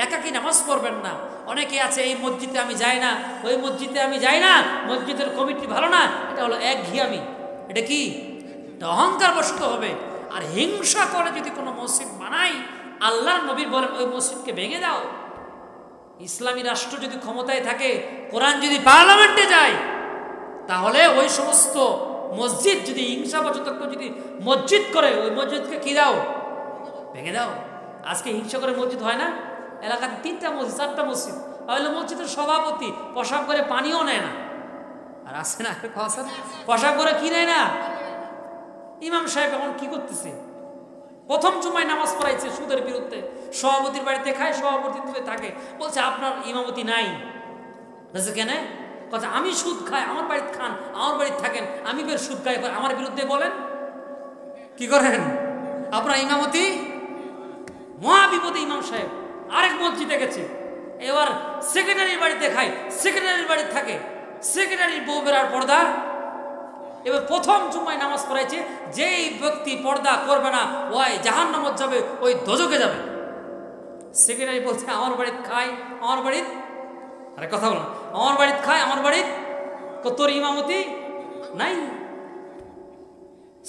একাকী নামাজ পড়বেন না। অনেকে আছে এই মসজিদে আমি যাই না, ওই মসজিদে আমি যাই না, মসজিদের কমিটি ভালো না, এটা হলো একঘেয়ামি। এটা কি? এটা অহংকার বশত হবে। আর হিংসা করে যদি কোনো মসজিদ বানাই, আল্লাহর নবী বলেন ওই মসজিদকে ভেঙে দাও। ইসলামী রাষ্ট্র যদি ক্ষমতায় থাকে, কোরআন যদি পার্লামেন্টে যায়, তাহলে ওই সমস্ত মসজিদ যদি হিংসাবশত যদি মসজিদ করে, ওই মসজিদকে কি দাও? ভেঙে দাও। আজকে হিংসা করে মসজিদ হয় না? এলাকাতে 3টা মসজিদ 4টা মসজিদ, তাহলে মসজিদের সভাপতি প্রসাব করে পানিও নেয় না। আর আছে না প্রসাব করে কি নেয় না? ইমাম সাহেব এখন কি করতেছে? প্রথম জুমায় নামাজ পড়াইছে সুদের বিরুদ্ধে, সভাপতির বাড়িতে খায়, সভাপতিত্বে থাকে, বলছে আপনার ইমামতি নাই। বলছে কেন? কথা আমি সুদ খাই, আমার বাড়িতে খান, আমার বাড়িতে থাকেন, আমি বের সুদ খাই, আমার বিরুদ্ধে বলেন কি করেন? আপনার ইমামতি মহা বিপদে। ইমাম সাহেব আরেক মসজিদে গেছে, এবার সেক্রেটারির বাড়িতে খায়, সেক্রেটারির বাড়িতে থাকে, সেক্রেটারির বউ বেড়ার পর্দা। এবার প্রথম জুম্মায় নামাজ পড়াইছে, যেই ব্যক্তি পর্দা করবে না ওই জাহান্নামে যাবে, ওই দোজখে যাবে। সেক্রেটারি বলছে আমার বাড়িতে খাই, আমার বাড়িতে, আরে কথা বলো, আমার বাড়িতে খায়, আমার বাড়িতে, তোর ইমামতি নাই।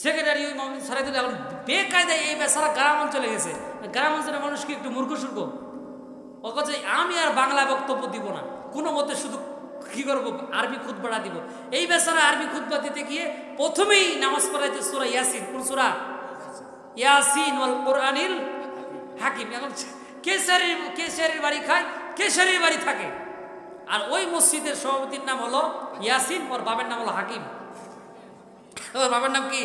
সেক্রেটারি ওই ইমামতি ছাড়াই দিলে। এখন বেকায়দায় এই বেচারা গ্রাম অঞ্চলে গেছে। গ্রাম অঞ্চলের মানুষ কি একটু মূর্খ সুর্খ? ও কাছে আমি আর বাংলা বক্তব্য দিব না, কোনো মতে শুধু কি করবো, আরবি খুতবা দিব। এই বেচারা আরবি খুতবা দিতে গিয়ে প্রথমেই নামাজ পড়াইছে সূরা ইয়াসিন। কোন সূরা? ইয়াসিন ওয়াল কুরআনিল হাকিম। এখন কেশারির বাড়ি খায়, কেশারির বাড়ি থাকে, আর ওই মসজিদের সভাপতির নাম হলো ইয়াসিন, ওর বাবার নাম হলো হাকিম। ওর বাবার নাম কি?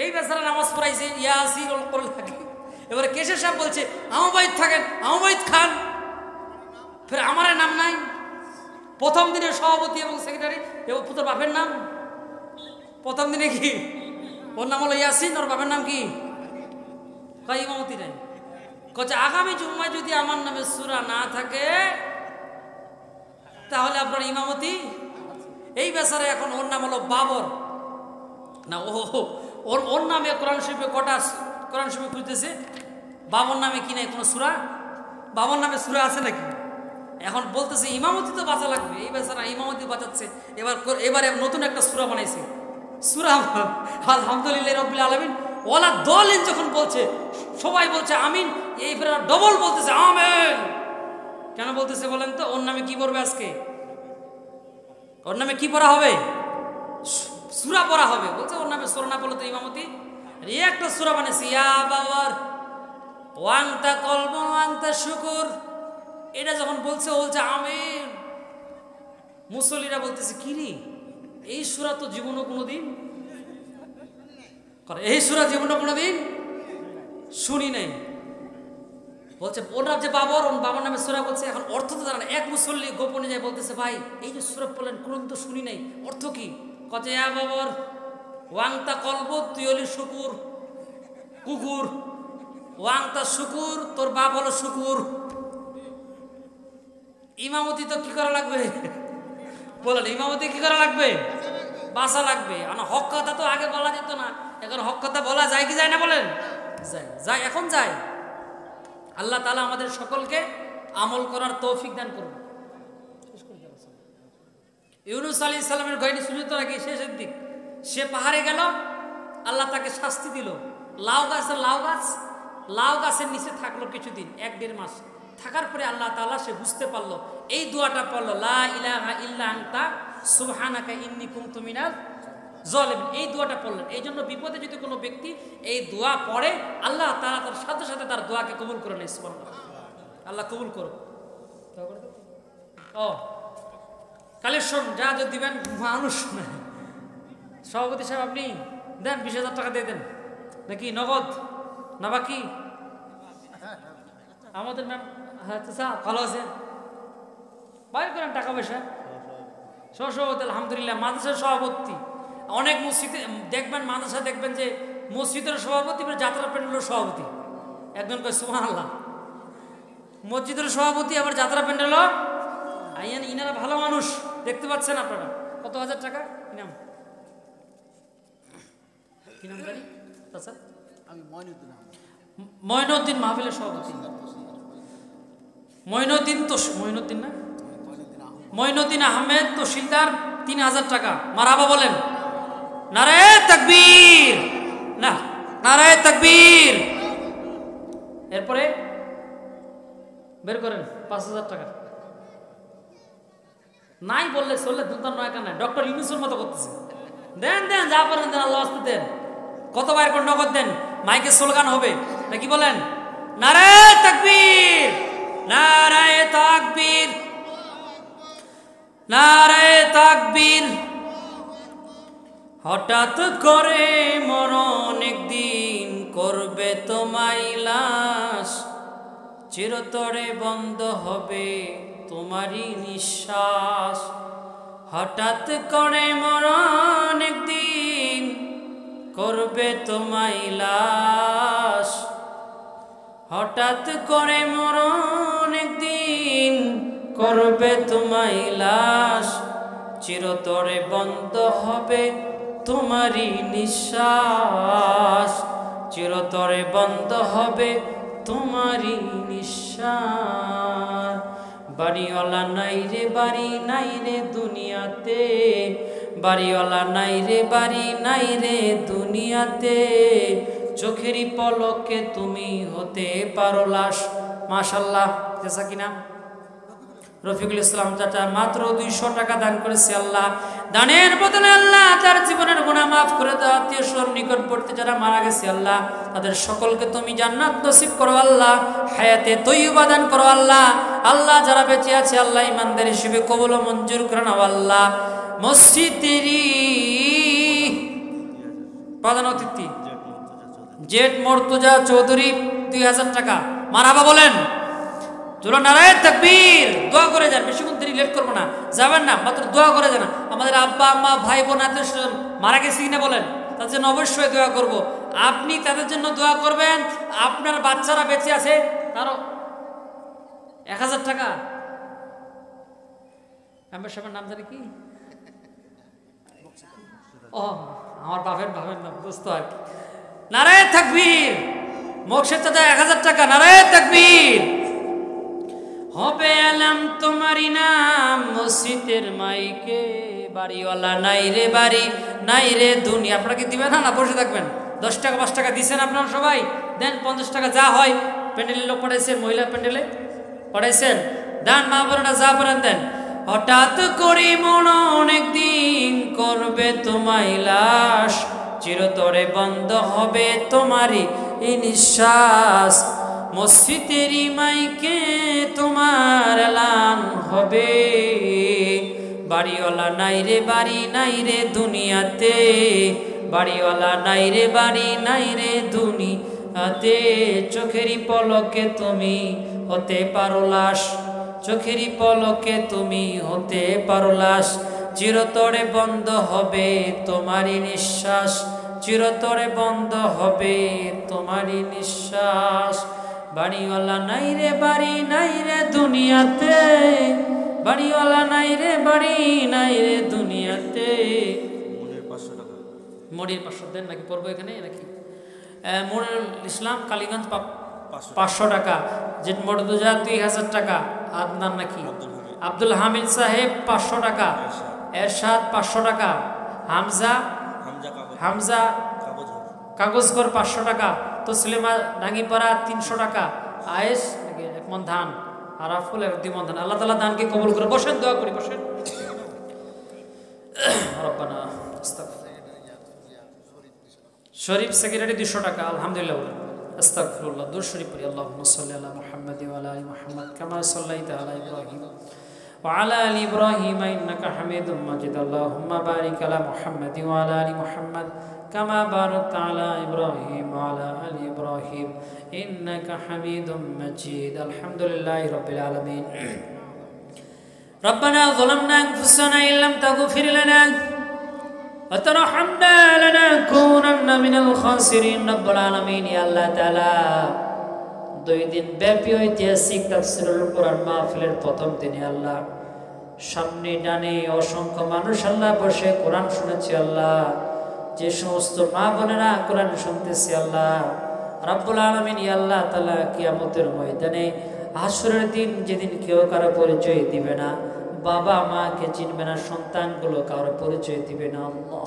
এই বেচারা নামাজ পড়াইছে ইয়াসিন ওয়াল কুরআনিল হাকিম। এবারে কেশর সাহেব বলছে আমার বাড়িতে থাকেন, আমার বাড়িতে খান, ফের আমার নাম নাই। প্রথম দিনে সভাপতি এবং সেক্রেটারি এবং পুত্র বাপের নাম প্রথম দিনে কি? ওর নাম হলো ইয়াসিন, ওর বাপের নাম কি? ইমামতি নাই। কচ্ছে আগামী জুম্মায় যদি আমার নামে সূরা না থাকে তাহলে আপনার ইমামতি। এই বেচারা এখন ওর নাম হলো বাবর না, ওর নামে কোরআন শরীফে কটা কোরআন শরীফে খুঁজতেছে, বাবর নামে কি নাই কোনো সূরা? বাবর নামে সূরা আছে নাকি? এখন বলতেছে ইমামতি তো বাঁচা লাগবে। এই বেচারা ইমামতি বাঁচাচ্ছে। এবারে নতুন একটা সূরা বানাইছে, সূরা আলহামদুলিল্লাহ রাব্বিল আলামিন ওয়ালা দলিন। যখন বলছে সবাই বলছে আমিন, এই ফের ডবল বলতেছে আমিন। কেন বলতেছে বলেন তো? ওর নামে কি পড়বে আজকে? ওর নামে কি পড়া হবে? সূরা পড়া হবে। বলছে ওর নামে সূরা না পড়লে তো ইমামতি। এই একটা সূরা বানাইছে, ইয়া বাবার ওয়াংতা কলবুন ওয়াংতা শুকুর। এটা যখন বলছে আমিন, মুসল্লিরা বলতেছে কি রে, এই সূরা তো জীবনও কোনোদিন এই সূরা জীবনও কোনোদিন শুনি নাই। বলছে ওনার যে বাবার, ওর বাবার নামে সূরা বলছে, এখন অর্থ তো জানা না। এক মুসল্লি গোপনে যায় বলতেছে ভাই এই যে সূরা বললেন কোনোদিন তো শুনি নাই, অর্থ কি? কচ্ছে ইয়া বাবার ওয়াংতা কলব তুইলি শুকুর কুকুর, ওয়াংতা শুকুর, তোর বাপ হলো শুকুর। ইমামতি তো কি করা লাগবে বলেন? ইমামতি কি করা লাগবে? বাঁচা লাগবে। হক কথা তো আগে বলা যেত না, এখন হক কথা বলা যায় কি যায় না বলেন? যায়, এখন যায়। আল্লাহ তাআলা আমাদের সকলকে আমল করার তৌফিক দান করুন। ইউনূস আলাইহিস সালামের ঘটনা শুনতে নাকি শেষের দিক, সে পাহাড়ে গেল, আল্লাহ তাকে শাস্তি দিল। লাউ গাছের নিচে থাকলো কিছুদিন, 1-1.5 মাস থাকার পরে আল্লাহ তাআলা সে বুঝতে পারলো, এই দোয়াটা পড়লো লা ইলাহা ইল্লা আনতা সুবহানাকা ইন্নী কুনতু মিনাজ জালিমিন। এই দোয়াটা পড়লেন। এই জন্য বিপদে যদি কোনো ব্যক্তি এই দোয়া পড়ে, আল্লাহ তাআলা তার সাথে সাথে তার দোয়াকে কবুল করে নেয়। সুবহানাল্লাহ, আল্লাহ কবুল করুন। কালেকশন যা যদি দিবেন মানুষ না। সভাপতি সাহেব আপনি দেন 20,000 টাকা দিয়ে দেন, নাকি নগদ না বাকি? আমাদের ম্যাম ভালো আছে, বাইর করেন টাকা পয়সা। সভাপতি আলহামদুলিল্লাহ মাদ্রাসার সভাপতি। অনেক মসজিদে দেখবেন, মাদ্রাসা দেখবেন যে মসজিদের সভাপতি যাত্রা প্যান্ডেলের সভাপতি। একজন কয় সুবহানাল্লাহ, মসজিদের সভাপতি আবার যাত্রা প্যান্ডেলও। আইয়ান ইনারা ভালো মানুষ, দেখতে পাচ্ছেন আপনারা। কত হাজার টাকা ইনাম? কি নাম জানি? আচ্ছা, আমি মঈনুদ্দিন মাহফিলের সভাপতি। মঈনুদ্দিন না, মঈনুদ্দিন আহমেদ তহসিলদার 3000 টাকা। মারহাবা বলেন। নারায়ে তাকবীর, না নারায়ে তাকবীর। এরপরে বের করেন 5000 টাকা। নাই বললে চললে দুলতান নয় কানা ডক্টর ইউনূসের মতো করতেছে। দেন দেন যা পারেন দেন, আল্লাহ আস্তে দেন। কত বাইর করে নগদ দেন, মাইকে স্লোগান হবে নাকি বলেন? নারায়ে তাকবীর, নারায়ে তাকবীর, নারায়ে তাকবীর। হঠাৎ করে মরণ একদিন করবে তোমায় লাশ, চিরতরে বন্ধ হবে তোমারই নিঃশ্বাস। হঠাৎ করে মরণ একদিন করবে তোমায় লাশ, হঠাৎ করে মরণ একদিন করবে তোমায় লাশ, চিরতরে বন্ধ হবে তোমারই নিঃশ্বাস, চিরতরে বন্ধ হবে তোমারই নিঃশ্বাস। বাড়িওয়ালা নাই রে বাড়ি নাই রে দুনিয়াতে, বাড়িওয়ালা নাই রে বাড়ি নাই রে দুনিয়াতে, চোখেরই পলকে তুমি হতে পারো লাশ। মাশাআল্লাহ, জেসা কিনা রফিকুল ইসলাম চাচা মাত্র 200 টাকা দান করেছে। আল্লাহ দানের বদলে আল্লাহ তার জীবনের গুনাহ মাফ করে দাও। আত্মীয় স্বজন নিকটবর্তী যারা মারা গেছে আল্লাহ তাদের সকলকে তুমি জান্নাত নসিব করো আল্লাহ, হায়াতে তৈয়বা দান করো আল্লাহ। আল্লাহ যারা বেঁচে আছে আল্লাহ ইমানদার হিসেবে কবুল ও মঞ্জুর করে নাও আল্লাহ। মসজিদেরই প্রধান অতিথি জেড মুর্তজা চৌধুরী 2000 টাকা। মারহাবা বলেন। চলো নারায়ে তাকবীর। দোয়া করে যান, বেশিক্ষণ দেরি লেট করবো না, যাবেন না, মাত্র দোয়া করে যান। আমাদের আব্বা আম্মা ভাই বোন আত্মীয় স্বজন মারা গেছে কিনা বলেন, তাদের জন্য অবশ্যই দোয়া করব। আপনি তাদের জন্য দোয়া করবেন, আপনার বাচ্চারা বেঁচে আছে তারও 1000 টাকা। আমার সবার নাম জানি কি? ও আমার বাপের নাম দোস্ত আর কি। নারায়ে তাকবীর। মোকশেদ চাচা 1000 টাকা। নারায়ে তাকবীর। হবে আলম তোমারই নাম মসজিদের মাইকে, বাড়িওয়ালা নাই রে বাড়ি নাই রে দুনিয়া। আপনারা কি দিবেন না বসে থাকবেন? 10 টাকা 5 টাকা দিচ্ছেন আপনারা সবাই, দেন 50 টাকা যা হয়। প্যান্ডেলের লোক পড়াইছেন, মহিলা প্যান্ডেলে পড়াইছেন, দান মা বোনেরা যা পারেন দেন। হঠাৎ করে মরণ একদিন করবে তোমায় লাশ, চিরতরে বন্ধ হবে তোমারই এই নিঃশ্বাস। মসজিদেরই মাইকে তোমার এলান হবে, বাড়িওয়ালা নাই রে বাড়ি নাই রে দুনিয়াতে, বাড়িওয়ালা নাই রে বাড়ি নাই রে দুনিয়াতে, চোখেরই পলকে তুমি হতে পারো লাশ, চোখেরই পলকে তুমি হতে পারো লাশ। চিরতরে বন্ধ হবে তোমারই নিঃশ্বাস, চিরতরে বন্ধ হবে তোমারই নিঃশ্বাস। বাড়িওয়ালা নাই রে বাড়ি নাই রে দুনিয়াতে, বাড়িওয়ালা নাই রে বাড়ি নাই রে দুনিয়াতে। মনির 500 দেন নাকি পড়বো এখানে নাকি? মনিরুল ইসলাম কালীগঞ্জ 500 টাকা। জেড মুর্তজা 2000 টাকা। আদনান নাকি আব্দুল হামিদ সাহেব 500 টাকা। এরশাদ 500 টাকা। হামজা কাগজঘর 500 টাকা। তসলিমা ডাঙ্গিপাড়া 300 টাকা। আয়েশ এক মন ধান। আরাফুল 2 মন ধান। আল্লাহ তাআলা দানকে কবুল করে। বসেন, দোয়া করি, বসেন। রব্বানা শরীফ সেক্রেটারি 200 টাকা। আলহামদুলিল্লাহ বলেন। আস্তাগফিরুল্লাহ। দুরূদ শরীফ পড়ি। আল্লাহুম্মা সাল্লি আলা মুহাম্মাদ ওয়া আলা আলি মুহাম্মাদ কামা সাল্লাইতা আলা ইব্রাহিম ওয়া আলা আলি ইব্রাহিম ইন্নাকা হামিদুম মাজিদ। আল্লাহুম্মা বারিক আলা মুহাম্মাদ ওয়া আলা আলি মুহাম্মাদ কামা বারাকতা আলা ইব্রাহিম ওয়া আলা আলি ইব্রাহিম ইন্নাকা হামিদুম মাজিদ। আলহামদুলিল্লাহি রাব্বিল আলামিন। রব্বানা যালামনা আনফুসানা ইল্লাম তাগফির লানা وترحمنا لنكونن من الخاسرين رب العالمين। يا الله تعالى 2 দিন ব্যাপী ঐতিহাসিক তাফসীরুল কোরআন মাহফিলের প্রথম দিনে আল্লাহ সামনে ডানে অসংখ্য মানুষ আল্লাহ বসে কোরআন শুনেছে আল্লাহ। যে সমস্ত মা বোনেরা কোরআন শুনতেছে আল্লাহ রাব্বুল আলামিন, ইয়া আল্লাহ তাআলা কিয়ামতের ময়দানে হাসরের দিন যেদিন কেউ কারো পরিচয় দিবে না, বাবা মাকে চিনবে না, সন্তানগুলো কারো পরিচয় দিবে না। আল্লাহ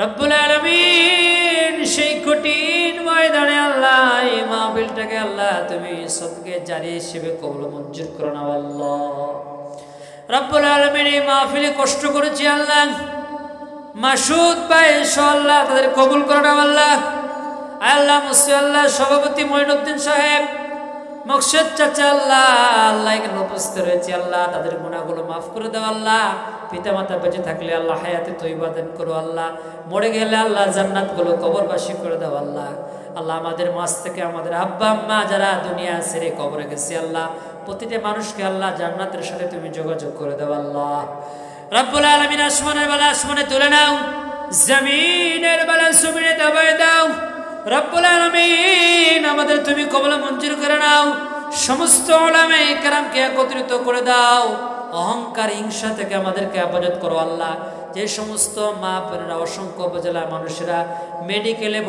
রব্বুল আলামিন সেই কঠিন ময়দানে আল্লাহ এই মাহফিলটাকে আল্লাহ তুমি সদকে জারি হিসেবে কবুল মঞ্জুর করো না আল্লাহ। রব্বুল আলামিন এই মাহফিলে কষ্ট করেছি আল্লাহ, মাসুদ ভাই আল্লাহ তাদের কবুল করো না আল্লাহ। আল্লাহ মুসি আল্লাহ সভাপতি মঈনুদ্দিন সাহেব, মকসদ চাচা আল্লাহ আল্লাহ এখানে উপস্থিত রয়েছে আল্লাহ, তাদের গুনাহগুলো মাফ করে দাও আল্লাহ। পিতা মাতা বেঁচে থাকলে আল্লাহ হায়াতে তৈবা দান করো আল্লাহ, মরে গেলে আল্লাহ জান্নাতগুলো কবরবাসী করে দাও আল্লাহ। আল্লাহ আমাদের মাঝ থেকে আমাদের আব্বা আম্মা যারা দুনিয়া ছেড়ে কবরে গেছে আল্লাহ, প্রতিটা মানুষকে আল্লাহ জান্নাতের সাথে তুমি যোগাযোগ করে দাও আল্লাহ। রব্বুল আলামিন আসমানের বেলা আসমানে তুলে নাও, জমিনের বেলা জমিনে দাবায় দাও। রব্বুল আলামিন আমাদের তুমি কবুল মঞ্জুর করে নাও। সমস্ত উলামায়ে কেরামকে একত্রিত করে দাও, অহংকার হিংসা থেকে আমাদেরকে হেফাজত করো আল্লাহ। যে সমস্ত মা বোনেরা অসংখ্য উপজেলার মানুষেরা মেডিকেলে